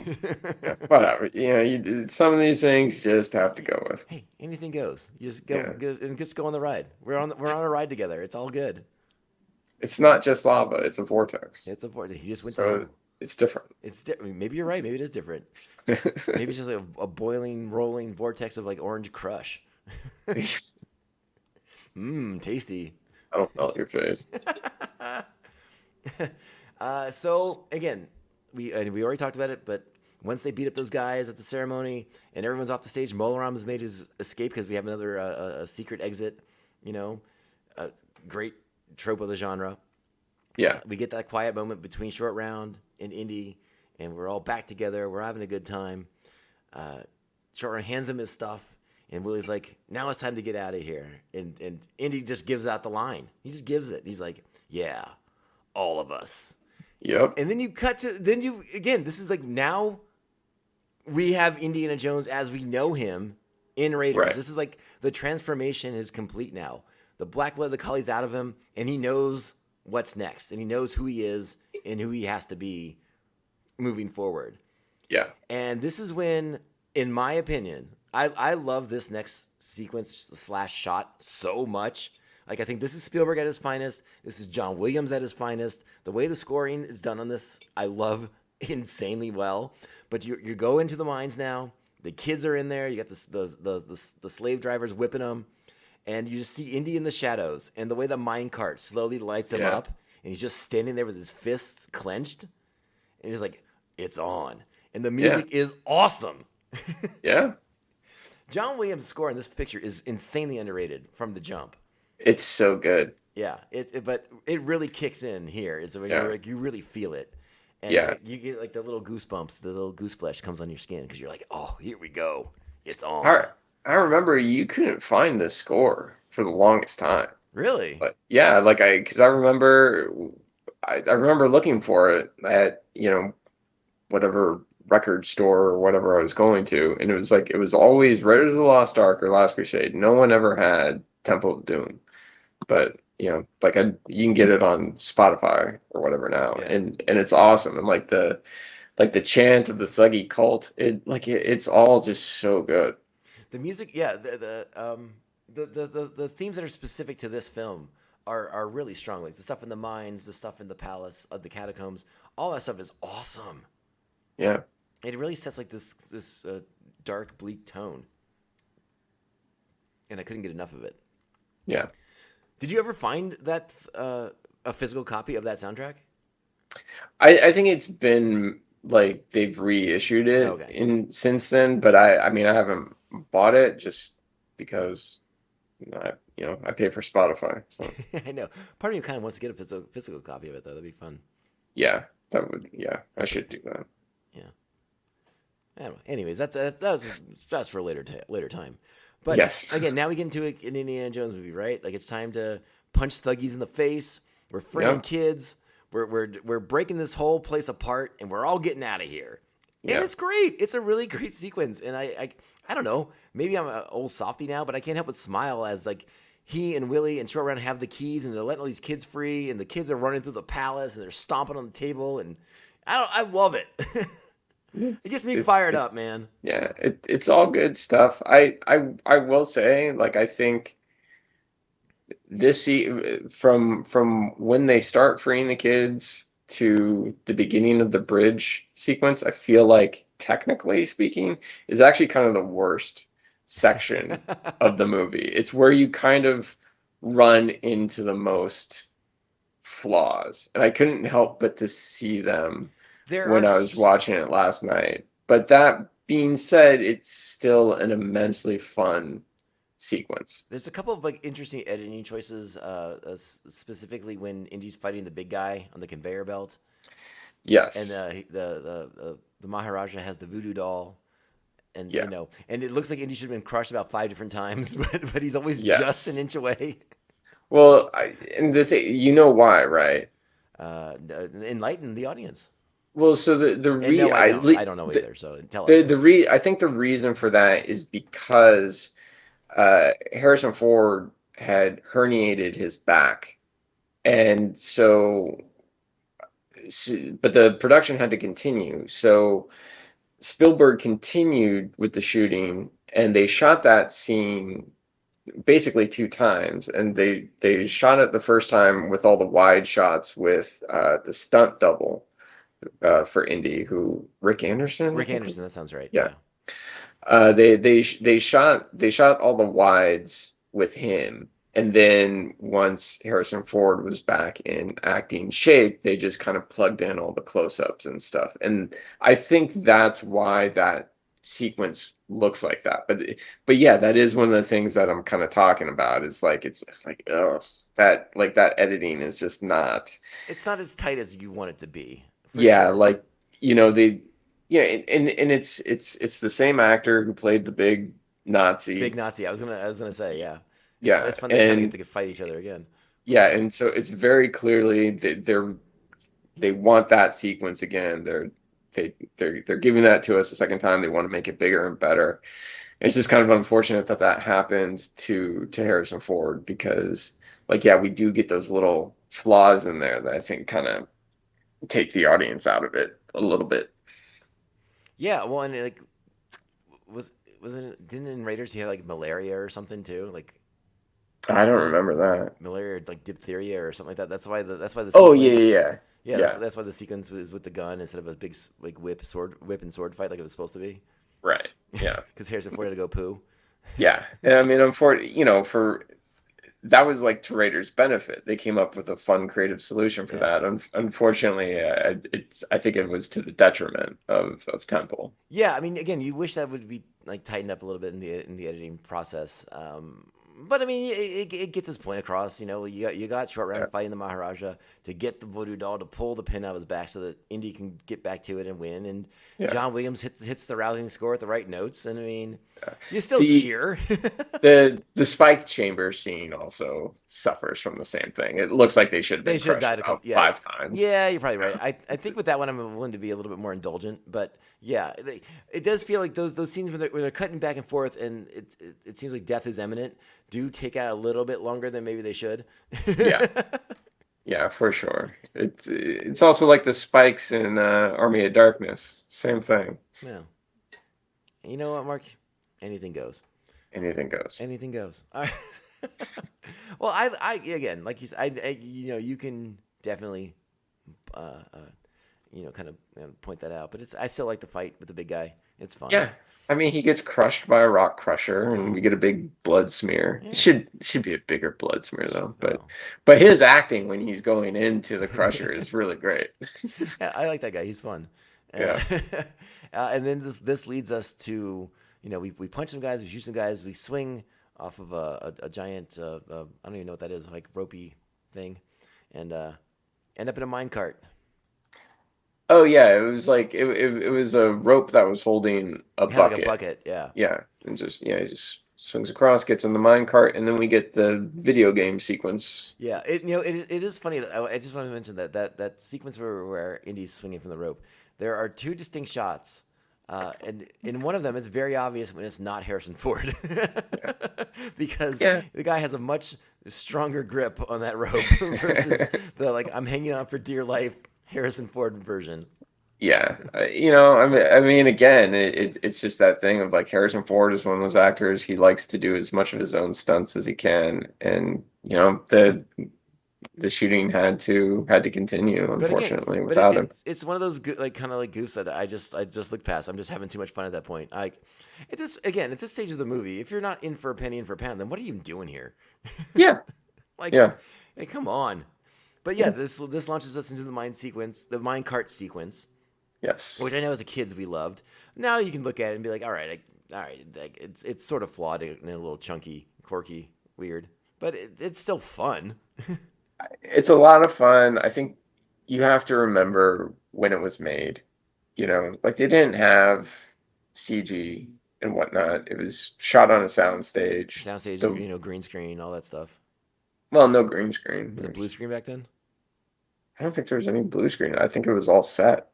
yeah, whatever. You know, some of these things just have to go with. Hey, anything goes. You just go, Yeah. and just go on the ride. We're on a ride together. It's all good. It's not just lava; it's a vortex. It's a vortex. He just went So down. it's different. Maybe you're right. Maybe it is different. Maybe it's just like a boiling, rolling vortex of like orange crush. Tasty. I don't melt your face. So again, we already talked about it, but once they beat up those guys at the ceremony and everyone's off the stage, Molaram has made his escape because we have another a secret exit. You know, a great trope of the genre. Yeah. We get that quiet moment between Short Round and Indy, and we're all back together. We're having a good time. Short Round hands him his stuff, and Willie's like, "Now it's time to get out of here." And Indy just gives out the line. He just gives it. He's like, "Yeah, all of us." Yep. And then this is like now we have Indiana Jones as we know him in Raiders. Right. This is like the transformation is complete now. The black blood of the collie's out of him, and he knows what's next, and he knows who he is and who he has to be moving forward. Yeah. And this is when, in my opinion, I love this next sequence / shot so much. Like, I think this is Spielberg at his finest. This is John Williams at his finest. The way the scoring is done on this, I love insanely well. But you go into the mines now. The kids are in there. You got the slave drivers whipping them. And you just see Indy in the shadows. And the way the mine cart slowly lights him up. And he's just standing there with his fists clenched. And he's like, it's on. And the music is awesome. Yeah. John Williams' score in this picture is insanely underrated from the jump. It's so good. Yeah, but it really kicks in here. It's when you're like, you really feel it, and you get like the little goosebumps, the little goose flesh comes on your skin because you're like, oh, here we go, it's on. I remember you couldn't find this score for the longest time. Really? But yeah, like because I remember looking for it at whatever record store or whatever I was going to, and it was always Raiders of the Lost Ark or Last Crusade. No one ever had Temple of Doom. But you can get it on Spotify or whatever now, and it's awesome. And like the chant of the thuggy cult, it's all just so good. The music, the themes that are specific to this film are really strong. Like the stuff in the mines, the stuff in the palace, the catacombs, all that stuff is awesome. Yeah, it really sets like this dark, bleak tone, and I couldn't get enough of it. Yeah. Did you ever find that a physical copy of that soundtrack? I think it's been like they've reissued it since then, but I mean I haven't bought it just because I pay for Spotify. So. I know. Part of you kind of wants to get a physical copy of it though. That'd be fun. Yeah, I should do that. Yeah. I don't know. Anyways, that's for a later time. But yes. Again, now we get into an Indiana Jones movie, right? Like it's time to punch thuggies in the face. We're freeing kids. We're breaking this whole place apart, and we're all getting out of here. And it's great. It's a really great sequence. And I don't know. Maybe I'm an old softy now, but I can't help but smile as like he and Willie and Short Round have the keys, and they're letting all these kids free, and the kids are running through the palace, and they're stomping on the table, and I love it. It gets me fired up, man. Yeah, it's all good stuff. I will say, like, I think from when they start freeing the kids to the beginning of the bridge sequence, I feel like, technically speaking, is actually kind of the worst section of the movie. It's where you kind of run into the most flaws, and I couldn't help but to see them when I was watching it last night. But that being said, it's still an immensely fun sequence. There's a couple of like interesting editing choices, specifically when Indy's fighting the big guy on the conveyor belt. Yes. And the Maharaja has the voodoo doll, and Yeah. you know, and it looks like Indy should have been crushed about 5 different times, but he's always Yes. just an inch away. Well, and the thing, you know why, right? Enlighten the audience. Well, so the And no, I don't know either. So tell us. I think the reason for that is because Harrison Ford had herniated his back, and but the production had to continue. So Spielberg continued with the shooting, and they shot that scene basically 2 times, and they shot it the first time with all the wide shots with the stunt double for Indy, Rick Anderson. Rick Anderson, that sounds right. Yeah. They shot all the wides with him, and then once Harrison Ford was back in acting shape, they just kind of plugged in all the close-ups and stuff. And I think that's why that sequence looks like that. But yeah, that is one of the things that I'm kind of talking about. It's like ugh, that editing is just not. It's not as tight as you want it to be. Yeah, sure. like, you know, and it's the same actor who played the big Nazi. Big Nazi. I was gonna say, yeah. Yeah, it's fun they kind of get to fight each other again. Yeah, and so it's very clearly they want that sequence again. They're giving that to us a second time. They want to make it bigger and better. And it's just kind of unfortunate that happened to Harrison Ford, because, like, yeah, we do get those little flaws in there that I think kind of take the audience out of it a little bit. Yeah, well, and like, didn't in Raiders he had like malaria or something too? Like, I don't remember that. Malaria, like diphtheria or something like that. That's why the sequence. Oh yeah. That's why the sequence was with the gun instead of a big like whip and sword fight like it was supposed to be. Right. Yeah. Because Harrison Ford had to go poo. Yeah, and I mean, that was like to Raiders' benefit. They came up with a fun, creative solution for that. Unfortunately, I think it was to the detriment of Temple. Yeah, I mean, again, you wish that would be like tightened up a little bit in the editing process. But I mean, it gets his point across. You know, you got Short Round fighting the Maharaja to get the voodoo doll to pull the pin out of his back so that Indy can get back to it and win. And John Williams hits the rousing score at the right notes. And I mean, you still cheer. the spike chamber scene also suffers from the same thing. It looks like they should have died about 5 times. Yeah, you're probably right. I think with that one, I'm willing to be a little bit more indulgent. But yeah, it does feel like those scenes when they're cutting back and forth and it seems like death is imminent do take out a little bit longer than maybe they should. Yeah, for sure. It's also like the spikes in Army of Darkness. Same thing. Yeah. You know what, Mark? Anything goes. Anything goes. Anything goes. All right. Well, I again, like you said, you can definitely, kind of point that out. But I still like the fight with the big guy. It's fun. Yeah. I mean, he gets crushed by a rock crusher, and we get a big blood smear. Yeah. It should be a bigger blood smear though. But his acting when he's going into the crusher is really great. Yeah, I like that guy. He's fun. Yeah. And then this leads us to, we punch some guys, we shoot some guys, we swing off of a giant I don't even know what that is, like ropey thing, and end up in a minecart. Oh yeah, it was like it was a rope that was holding a bucket. Like a bucket, yeah. Yeah, and he just swings across, gets in the minecart, and then we get the video game sequence. Yeah, it is funny that I just want to mention that sequence where Indy's swinging from the rope. There are 2 distinct shots And in one of them, it's very obvious when it's not Harrison Ford, because Yeah. the guy has a much stronger grip on that rope versus the like I'm hanging on for dear life Harrison Ford version. Yeah, I mean, again, it's just that thing of like Harrison Ford is one of those actors. He likes to do as much of his own stunts as he can, and the shooting had to continue, But again, unfortunately, but without him. it's one of those like kind of like goofs that I just look past. I'm just having too much fun at that point. At this stage of the movie, if you're not in for a penny in for a pound, then what are you doing here? Yeah, Like, yeah, hey, come on. But yeah, this launches us into the mine cart sequence, yes, which I know as a kids we loved. Now you can look at it and be like, all right, like, it's sort of flawed and a little chunky, quirky, weird, but it's still fun. it's a lot of fun. I think you have to remember when it was made. Like they didn't have CG and whatnot. It was shot on a soundstage. Soundstage, green screen, all that stuff. Well, no green screen. Was it blue screen back then? I don't think there was any blue screen. I think it was all set.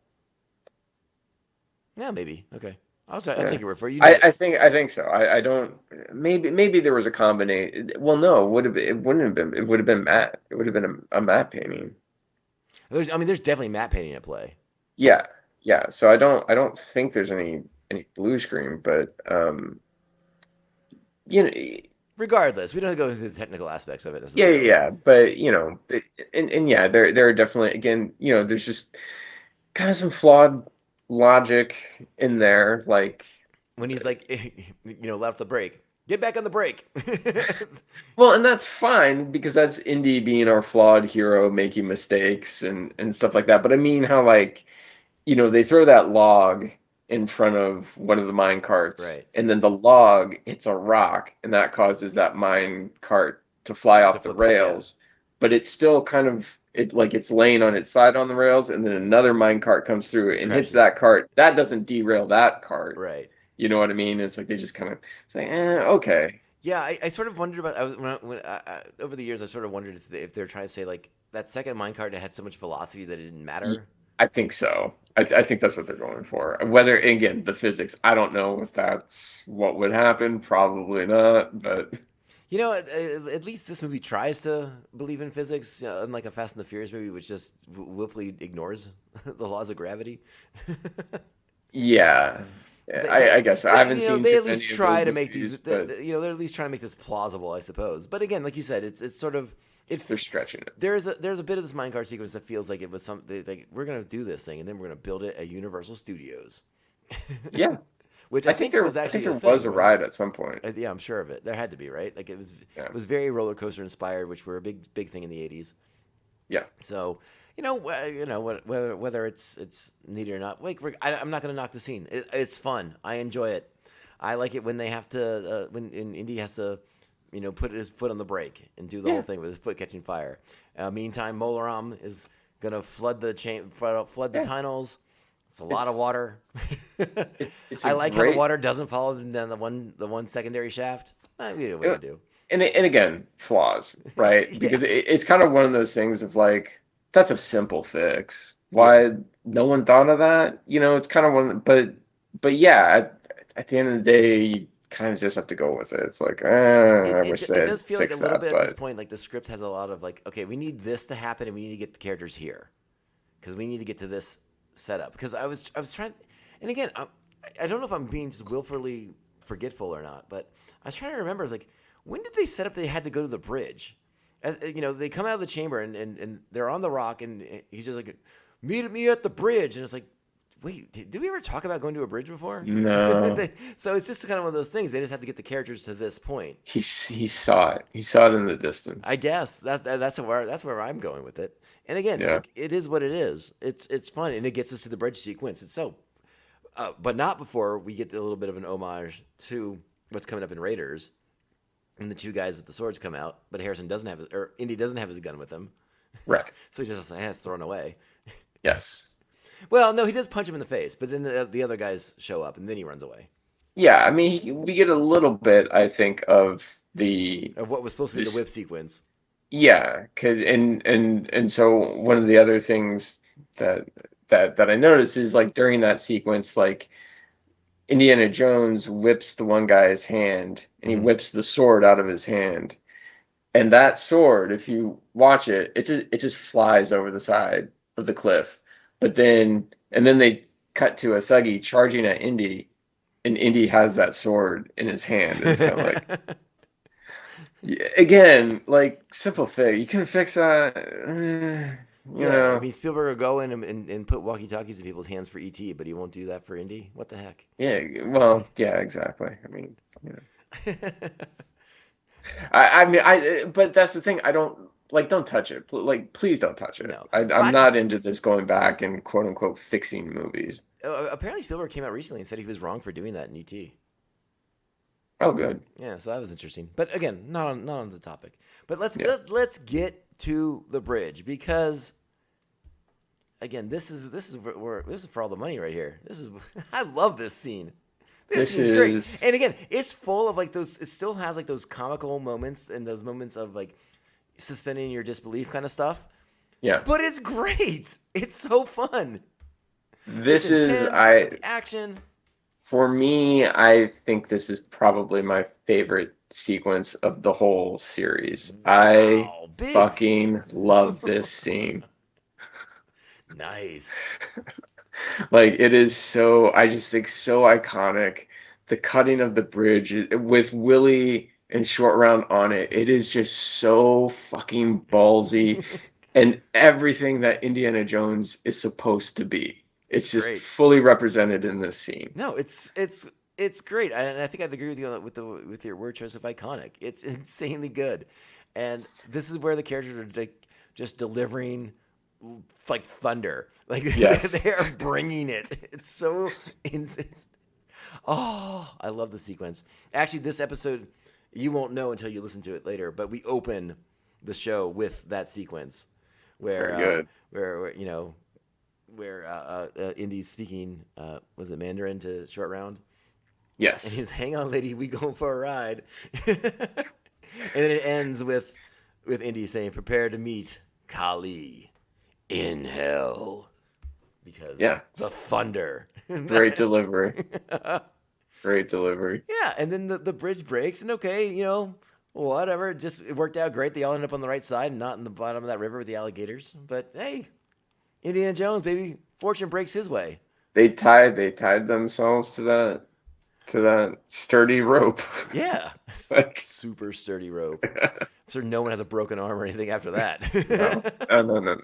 Yeah, maybe. Okay, I'll Yeah. take your word for it. I think so. I don't. Maybe there was a combination. Well, no, it wouldn't have been. It would have been matte. It would have been a matte painting. There's definitely matte painting at play. Yeah, yeah. So I don't think there's any blue screen, but you know, Regardless, we don't go into the technical aspects of it yeah, yeah, necessarily. yeah. But and yeah, there are definitely, again, there's just kind of some flawed logic in there, like. When he's like, left the brake, get back on the brake. Well, and that's fine because that's Indy being our flawed hero, making mistakes and stuff like that. But I mean how, like, they throw that log in front of one of the mine carts, Right. and then the log hits a rock, and that causes that mine cart to fly off the flip it, yeah. rails. But it's still kind of it's laying on its side on the rails, and then another mine cart comes through and hits Crashes. that cart. That doesn't derail that cart. Right. You know what I mean? It's like they just kind of say, okay. Yeah, I sort of wondered about. Over the years, I sort of wondered if they're trying to say like that second minecart had so much velocity that it didn't matter. I think so. I think that's what they're going for. Whether, again, the physics, I don't know if that's what would happen. Probably not, but. At least this movie tries to believe in physics, unlike a Fast and the Furious movie, which just willfully ignores the laws of gravity. Yeah. I guess I haven't seen They too at least many of try those to make movies, these. but They're at least trying to make this plausible, I suppose. But again, like you said, it's sort of they're stretching it. there's a bit of this minecart sequence that feels like it was something like we're gonna do this thing and then we're gonna build it at Universal Studios. Yeah. Which I think there was actually there a thing, was a wasn't ride at some point. it? Yeah, I'm sure of it. There had to be, right? Like Yeah. it was very roller coaster inspired, which were a big thing in the '80s. Yeah. So, whether it's needed or not, like I'm not gonna knock the scene. It's fun. I enjoy it. I like it when they have to when Indy has to, put his foot on the brake and do the whole thing with his foot catching fire. Meantime, Molaram is gonna flood the tunnels. It's a lot of water. It's I a like how the great- water doesn't follow down the one secondary shaft. We do what you do. And again, flaws, right? Yeah. Because it's kind of one of those things of like, that's a simple fix. Why no one thought of that? It's kind of one, but yeah, at the end of the day, you kind of just have to go with it. It's like, I wish they It had does feel like a fixed little that, bit at this but point, like the script has a lot of like, okay, we need this to happen and we need to get the characters here because we need to get to this setup. Because I was trying, and again, I don't know if I'm being just willfully forgetful or not, but I was trying to remember. I was like, when did they set up they had to go to the bridge? They come out of the chamber and they're on the rock and he's just like, meet me at the bridge, and it's like, wait, did we ever talk about going to a bridge before? no. So it's just kind of one of those things. They just had to get the characters to this point. He saw it. He saw it in the distance. I guess that's where I'm going with it. And again, Yeah. like, it is what it is. It's fun, and it gets us to the bridge sequence itself, but not before we get a little bit of an homage to what's coming up in Raiders, and the two guys with the swords come out, but Indy doesn't have his gun with him, Right. so he just has thrown away. Yes. Well, no, he does punch him in the face, but then the other guys show up, and then he runs away. Yeah, I mean, we get a little bit, I think, of What was supposed to be the this- whip sequence. Yeah, because and so one of the other things that I noticed is, like, during that sequence, like, Indiana Jones whips the one guy's hand, and he whips the sword out of his hand. And that sword, if you watch it, it just flies over the side of the cliff. And then they cut to a Thuggy charging at Indy, and Indy has that sword in his hand. And it's kind of like, again, like simple fix. You can fix that. You Yeah, I know. mean, Spielberg will go in and put walkie-talkies in people's hands for E.T., but he won't do that for Indy. What the heck? Yeah. Well. Yeah. Exactly. I mean. You know. I mean, but that's the thing. I don't like. Don't touch it. Like, please don't touch it. No. Well, I'm actually, not into this going back and quote unquote fixing movies. apparently Spielberg came out recently and said he was wrong for doing that in E.T. Oh, good. Yeah, so that was interesting. But again, not on the topic. But let's Yeah. let's get to the bridge, because again, this is for all the money right here. I love this scene. This scene's great. And again, it's full of like those. It still has like those comical moments and those moments of like suspending your disbelief kind of stuff. Yeah. But it's great. It's so fun. This It's is intense, it's got the action. For me, I think this is probably my favorite sequence of the whole series. I Wow, big fucking love this scene. Nice. Like, it is so, I just think so iconic. The cutting of the bridge with Willie and Short Round on it, it is just so fucking ballsy and everything that Indiana Jones is supposed to be. It's just great. fully represented in this scene. No, it's great, and I think I'd agree with you on with your word choice of iconic. It's insanely good, and this is where the characters are like just delivering like thunder. Like Yes. they are bringing it. It's so insane. Oh, I love the sequence. Actually, this episode you won't know until you listen to it later, but we open the show with that sequence where Very good. where you know. Where Indy's speaking, was it Mandarin to Short Round? Yes. And he's, "Hang on, lady, we going for a ride." And then it ends with Indy saying, "Prepare to meet Kali in hell." Because Yeah. the thunder. Great delivery. Great delivery. Yeah, and then the bridge breaks, and okay, whatever. It worked out great. They all ended up on the right side and not in the bottom of that river with the alligators. But hey, Indiana Jones, baby, fortune breaks his way. They tied themselves to that sturdy rope. Yeah, Like- super sturdy rope. So no one has a broken arm or anything after that. No.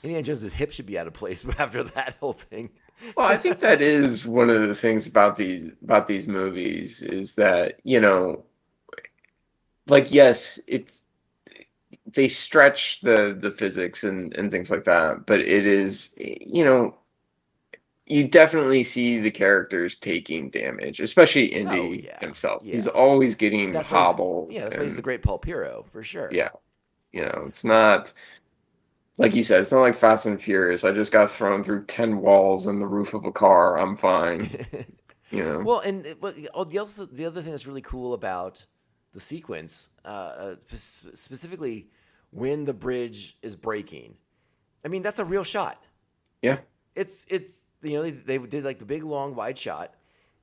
Indiana Jones' hip should be out of place after that whole thing. Well, I think that is one of the things about these movies is that, like, yes, they stretch the physics and things like that, but it is, you definitely see the characters taking damage, especially Indy himself. Yeah. He's always getting That's hobbled. That's why he's the great pulp hero, for sure. Yeah. It's not, like you said, it's not like Fast and Furious. I just got thrown through 10 walls and the roof of a car. I'm fine. Well, and the other thing that's really cool about the sequence, specifically when the bridge is breaking, I mean, that's a real shot. Yeah. It's they did like the big long wide shot,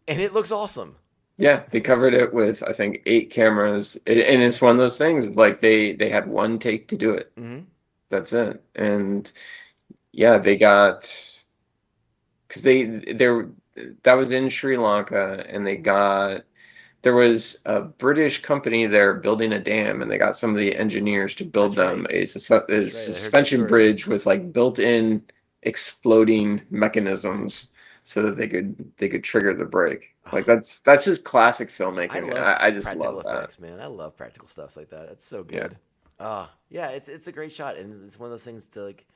and it looks awesome. Yeah, they covered it with, I think, 8 cameras, and it's one of those things like they had one take to do it. Mm-hmm. That's it. And yeah, they got, because that was in Sri Lanka, and there was a British company there building a dam, and they got some of the engineers to build them a suspension bridge with like built-in exploding mechanisms so that they could trigger the brake. Like that's just classic filmmaking. I just love that. Effects, man. I love practical stuff like that. It's so good. Yeah, it's a great shot, and it's one of those things to like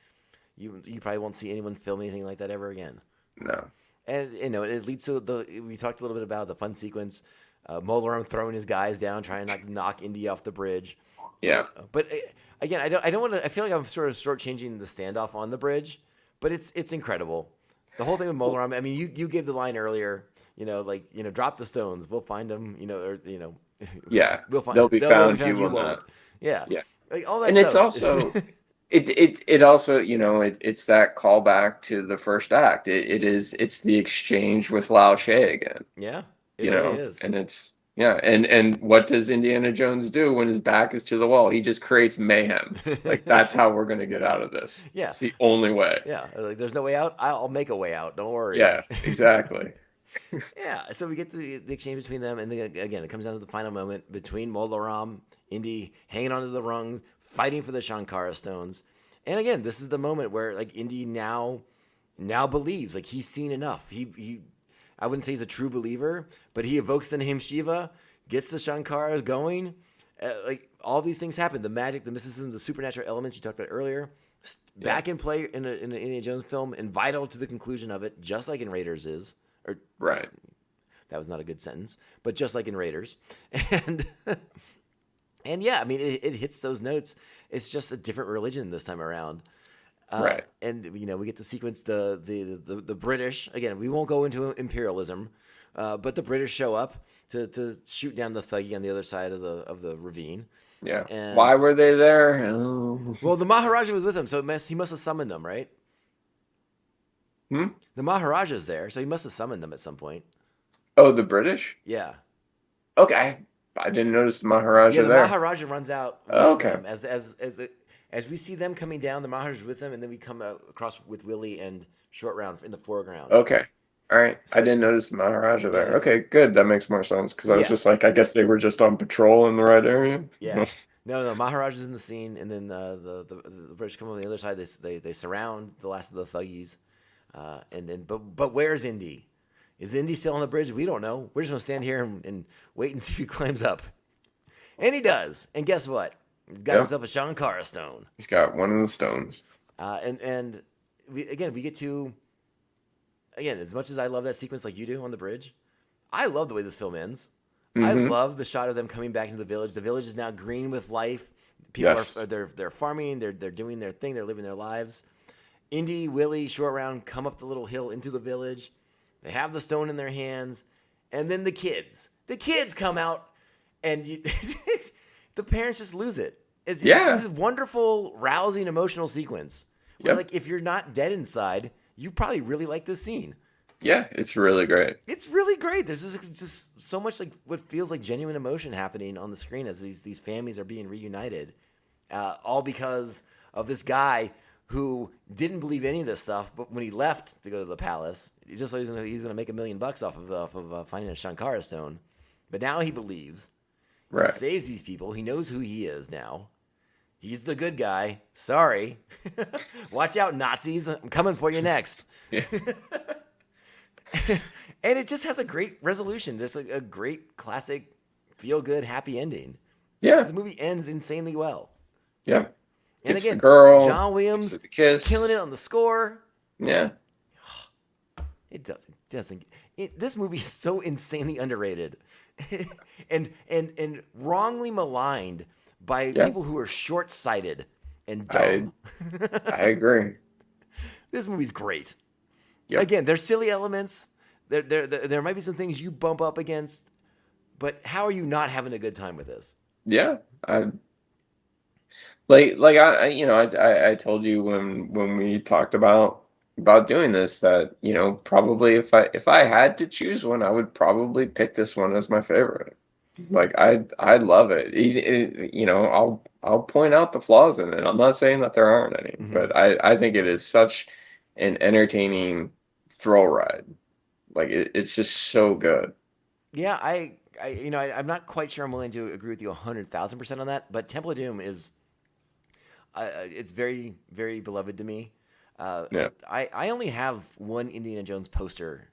you probably won't see anyone film anything like that ever again. No. And it leads to we talked a little bit about the fun sequence, Mulder throwing his guys down, trying to knock Indy off the bridge. Yeah. But again, I don't want to. I feel like I'm sort of shortchanging the standoff on the bridge, but it's incredible. The whole thing with Mulder, I mean, you gave the line earlier, drop the stones, we'll find them, Yeah. we'll find they'll be found, you you will won't. not. Yeah. Yeah. Like all that And stuff. it's also It also, it's that callback to the first act. It's the exchange with Lao She again, Yeah, it really is. and and what does Indiana Jones do when his back is to the wall? He just creates mayhem. Like, that's how we're gonna get out of this. Yeah. It's the only way. Yeah, like there's no way out. I'll make a way out. Don't worry. Yeah, exactly. Yeah, so we get the exchange between them, and then, again, it comes down to the final moment between Molaram, Indy hanging onto the rungs, fighting for the Shankara stones, and again, this is the moment where like Indy now believes, like he's seen enough. He I wouldn't say he's a true believer, but he evokes the name Shiva, gets the Shankaras going. Like all these things happen. The magic, the mysticism, the supernatural elements you talked about earlier, back in play in an Indiana Jones film, and vital to the conclusion of it, just like in Raiders is. Or Right. that was not a good sentence, but just like in Raiders, and and yeah, I mean it hits those notes. It's just a different religion this time around. Right. And we get to sequence the British again. We won't go into imperialism, but the British show up to shoot down the thuggy on the other side of the ravine. Yeah. And, Why were they there? Oh. well, the Maharaja was with him, so he must have summoned them, right? The Maharaja's there, so he must have summoned them at some point. Oh, the British? Yeah. Okay. I didn't notice the Maharaja Yeah, the there. Maharaja runs out with Okay. them as we see them coming down. The Maharaja's with them, and then we come across with Willie and Short Round in the foreground. Okay. All right. So I didn't notice the Maharaja there. it's- Okay, good. That makes more sense because I was Yeah. just like, I guess they were just on patrol in the right area. Yeah. No, Maharaja's in the scene, and then the British come over the other side. They surround the last of the thuggies, and then but where's Indy? Is Indy still on the bridge? We don't know. We're just gonna stand here and wait and see if he climbs up. And he does. And guess what? He's got Yep. himself a Shankara stone. He's got one of the stones. And we get to, again, as much as I love that sequence like you do on the bridge, I love the way this film ends. I love the shot of them coming back into the village. The village is now green with life. People Yes. they're farming. They're doing their thing. They're living their lives. Indy, Willie, Short Round come up the little hill into the village. They have the stone in their hands, and then the kids come out, and the parents just lose it. It's this is wonderful, rousing, emotional sequence. Where, Yep. like, if you're not dead inside, you probably really like this scene. Yeah, it's really great. It's really great. There's just so much like what feels like genuine emotion happening on the screen as these families are being reunited, all because of this guy who didn't believe any of this stuff. But when he left to go to the palace, he just thought he's gonna make $1 million off of finding a Shankara stone. But now he believes. Right. He saves these people. He knows who he is now. He's the good guy. Sorry. Watch out, Nazis. I'm coming for you next. Yeah. And it just has a great resolution. Just a great classic feel-good, happy ending. Yeah. This movie ends insanely well. Yeah. And Gets again, the girl, John Williams gives her the kiss. killing it on the score. Yeah. It doesn't. This movie is so insanely underrated, and wrongly maligned by people who are short-sighted and dumb. I agree. This movie's great. Yep. Again, there's silly elements. There might be some things you bump up against, but how are you not having a good time with this? Yeah. I told you when we talked about doing this that, probably if I had to choose one, I would probably pick this one as my favorite. Like I love it. I'll point out the flaws in it. I'm not saying that there aren't any, but I think it is such an entertaining thrill ride. Like it's just so good. Yeah, I'm not quite sure I'm willing to agree with you 100,000% on that, but Temple of Doom is, it's very, very beloved to me. I only have one Indiana Jones poster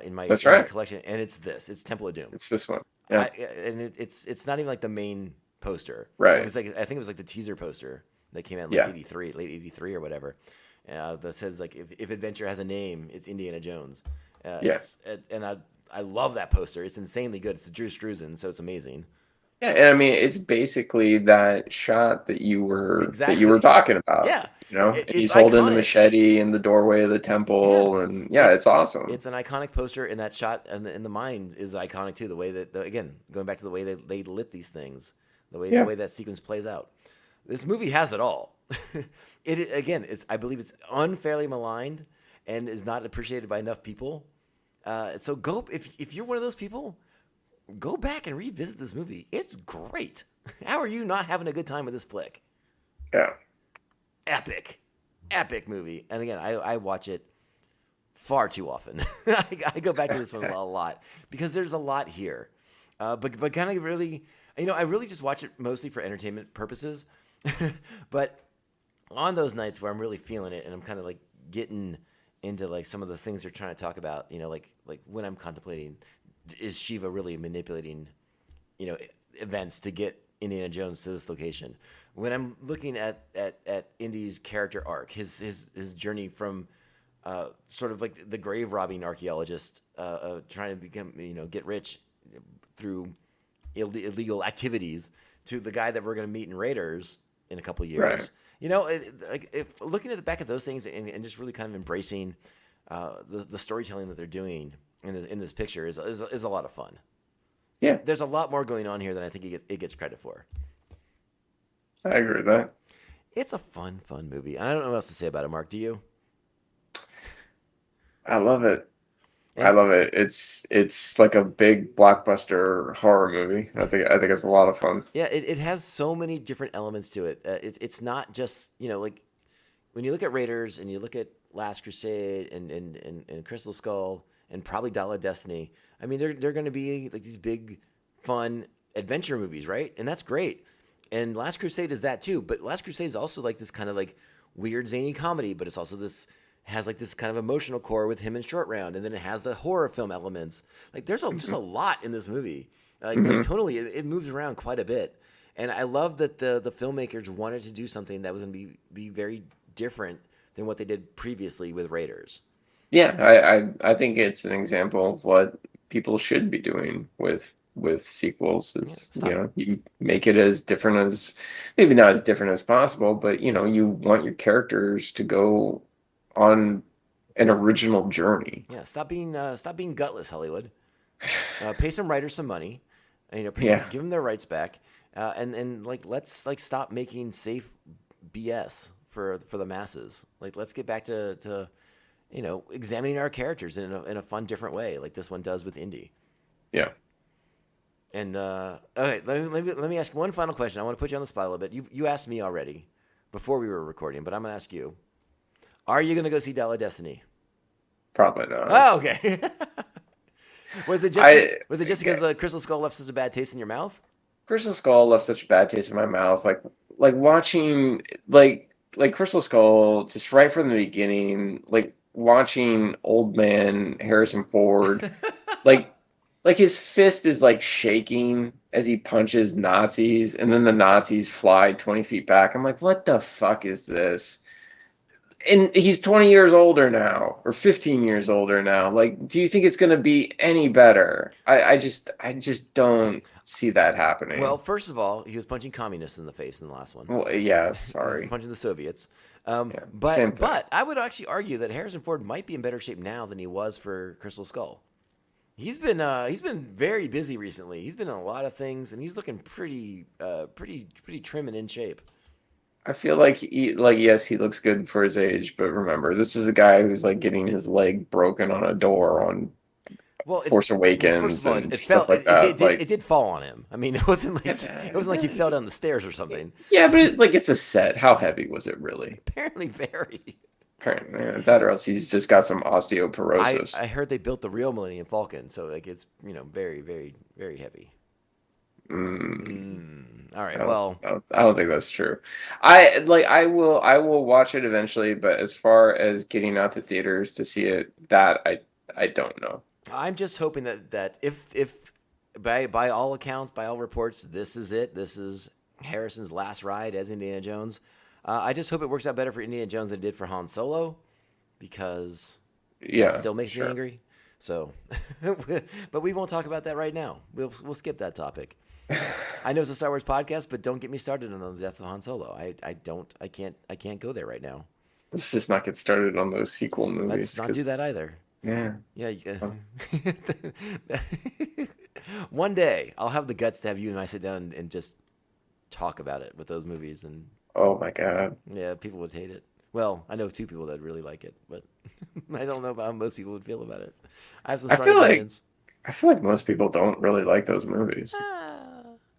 in my collection, and it's Temple of Doom. It's this one. Yeah. And it's not even like the main poster. Right. It was like, I think it was like the teaser poster that came out in like late 83 or whatever. That says like if adventure has a name, it's Indiana Jones. Yes. And I love that poster. It's insanely good. It's Drew Struzan, so it's amazing. Yeah, and I mean it's basically that shot that you were talking about. Yeah. And he's holding the machete in the doorway of the temple, and it's awesome. It's an iconic poster, and that shot in the mind is iconic too. The way that again, going back to the way they lit these things, the way that sequence plays out. This movie has it all. again, I believe it's unfairly maligned and is not appreciated by enough people. So go if you're one of those people, go back and revisit this movie. It's great. How are you not having a good time with this flick? Yeah. Epic movie. And again, I watch it far too often. I go back to this one a lot because there's a lot here. But kind of really, I really just watch it mostly for entertainment purposes. But on those nights where I'm really feeling it and I'm kind of like getting into like some of the things they're trying to talk about, like when I'm contemplating, is Shiva really manipulating, events to get Indiana Jones to this location? When I'm looking at Indy's character arc, his journey from sort of like the grave robbing archaeologist, trying to become, get rich through illegal activities, to the guy that we're going to meet in Raiders in a couple years. Right. If looking at the back of those things and just really kind of embracing the storytelling that they're doing in this picture is a lot of fun. Yeah, there's a lot more going on here than I think it gets credit for. I agree with that. It's a fun movie. I don't know what else to say about it, Mark. Do you? I love it. I love it. It's like a big blockbuster horror movie. I think it's a lot of fun. Yeah, it has so many different elements to it. It's not just like when you look at Raiders and you look at Last Crusade and Crystal Skull and probably Dial of Destiny. I mean, they're going to be like these big, fun adventure movies, right? And that's great. And Last Crusade is that too. But Last Crusade is also like this kind of like weird zany comedy, but it's also has like this kind of emotional core with him and Short Round, and then it has the horror film elements. Like there's just a lot in this movie. Like totally, it moves around quite a bit. And I love that the filmmakers wanted to do something that was going to be very different than what they did previously with Raiders. Yeah, I think it's an example of what people should be doing with sequels. Is you make it as different as, maybe not as different as possible, but you want your characters to go on an original journey. Yeah, stop being gutless, Hollywood. Pay some writers some money, give them their rights back, and let's stop making safe BS for the masses. Like let's get back to examining our characters in a fun, different way, like this one does with Indy. Yeah. And okay, let me ask one final question. I want to put you on the spot a little bit. You asked me already before we were recording, but I'm going to ask you. Are you going to go see Dial of Destiny? Probably not. Oh, okay. Was it just because Crystal Skull left such a bad taste in your mouth? Crystal Skull left such a bad taste in my mouth. Like watching like Crystal Skull just right from the beginning. Like watching old man Harrison Ford, like his fist is like shaking as he punches Nazis, and then the Nazis fly 20 feet back. I'm like, what the fuck is this? And he's 20 years older now, or 15 years older now. Like, do you think it's going to be any better? I just don't see that happening. Well, first of all, he was punching communists in the face in the last one. Well, yeah, sorry. He was punching the Soviets. Same thing. But I would actually argue that Harrison Ford might be in better shape now than he was for Crystal Skull. He's been very busy recently. He's been in a lot of things, and he's looking pretty trim and in shape. I feel like yes, he looks good for his age, but remember, this is a guy who's like getting his leg broken on a door on Force Awakens and stuff like that. It did fall on him. I mean, it wasn't like he fell down the stairs or something. Yeah, but it's a set. How heavy was it really? Apparently very. Apparently, that or else he's just got some osteoporosis. I heard they built the real Millennium Falcon, so it's very, very, very heavy. All right. I don't think that's true. I will watch it eventually, but as far as getting out to theaters to see it, that I don't know. I'm just hoping that if by all accounts, by all reports, this is it. This is Harrison's last ride as Indiana Jones. I just hope it works out better for Indiana Jones than it did for Han Solo, because that still makes me angry. So, but we won't talk about that right now. We'll skip that topic. I know it's a Star Wars podcast, but don't get me started on the death of Han Solo. I can't go there right now. Let's just not get started on those sequel movies. Let's not do that either. Yeah. Yeah. One day I'll have the guts to have you and I sit down and just talk about it with those movies, and Oh my god. Yeah, people would hate it. Well, I know 2 people that really like it, but I don't know about how most people would feel about it. I have some I strong feel like opinions. I feel like most people don't really like those movies.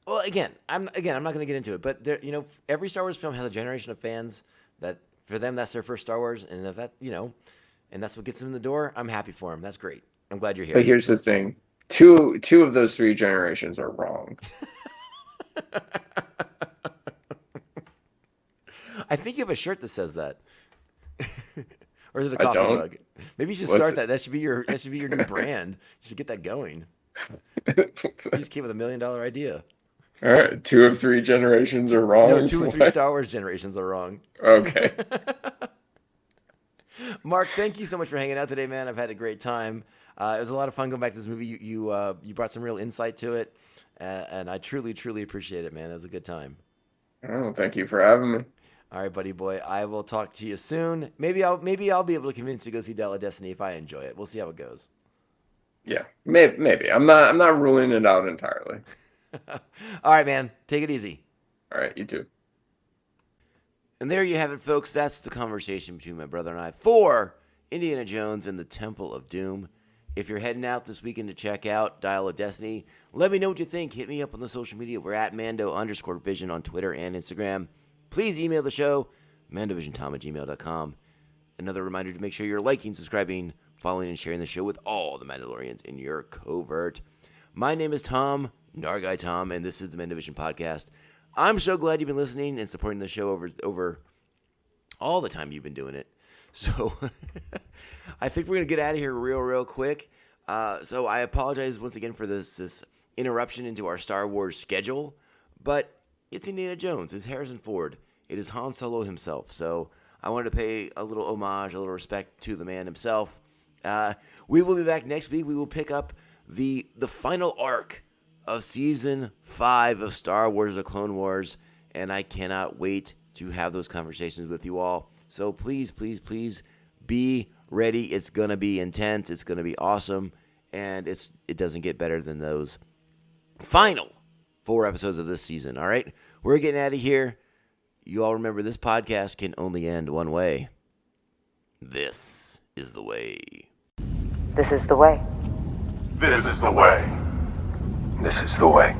Well, again, I'm not going to get into it, but there, every Star Wars film has a generation of fans that for them that's their first Star Wars, and if that, and that's what gets them in the door. I'm happy for them. That's great. I'm glad you're But here. here's the thing. Two of those 3 generations are wrong. I think you have a shirt that says that. Or is it a I coffee don't. mug? Maybe you should What's start that. That should be your new brand. You should get that going. You just came with $1 million idea. All right, 2 of 3 generations are wrong. No, 2 or 3 Star Wars generations are wrong. Okay. Mark, thank you so much for hanging out today, man. I've had a great time. It was a lot of fun going back to this movie. You brought some real insight to it, and I truly, truly appreciate it, man. It was a good time. Oh, thank you for having me. All right, buddy boy. I will talk to you soon. Maybe I'll be able to convince you to go see Dial of Destiny if I enjoy it. We'll see how it goes. Yeah, maybe. I'm not ruling it out entirely. All right, man. Take it easy. All right, you too. And there you have it, folks. That's the conversation between my brother and I for Indiana Jones and the Temple of Doom. If you're heading out this weekend to check out Dial of Destiny, let me know what you think. Hit me up on the social media. We're at Mando_Vision on Twitter and Instagram. Please email the show, mandovisiontom@gmail.com. Another reminder to make sure you're liking, subscribing, following, and sharing the show with all the Mandalorians in your covert. My name is Tom, Nargai Tom, and this is the Mandovision Podcast. I'm so glad you've been listening and supporting the show over all the time you've been doing it. So I think we're going to get out of here real quick. So I apologize once again for this interruption into our Star Wars schedule, but it's Indiana Jones. It's Harrison Ford. It is Han Solo himself. So I wanted to pay a little homage, a little respect to the man himself. We will be back next week. We will pick up the final arc of Season 5 of Star Wars: The Clone Wars, and I cannot wait to have those conversations with you all. So please, please, please be ready. It's going to be intense. It's going to be awesome, and it doesn't get better than those final 4 episodes of this season, all right? We're getting out of here. You all remember this podcast can only end one way. This is the way. This is the way. This is the way. This is the way.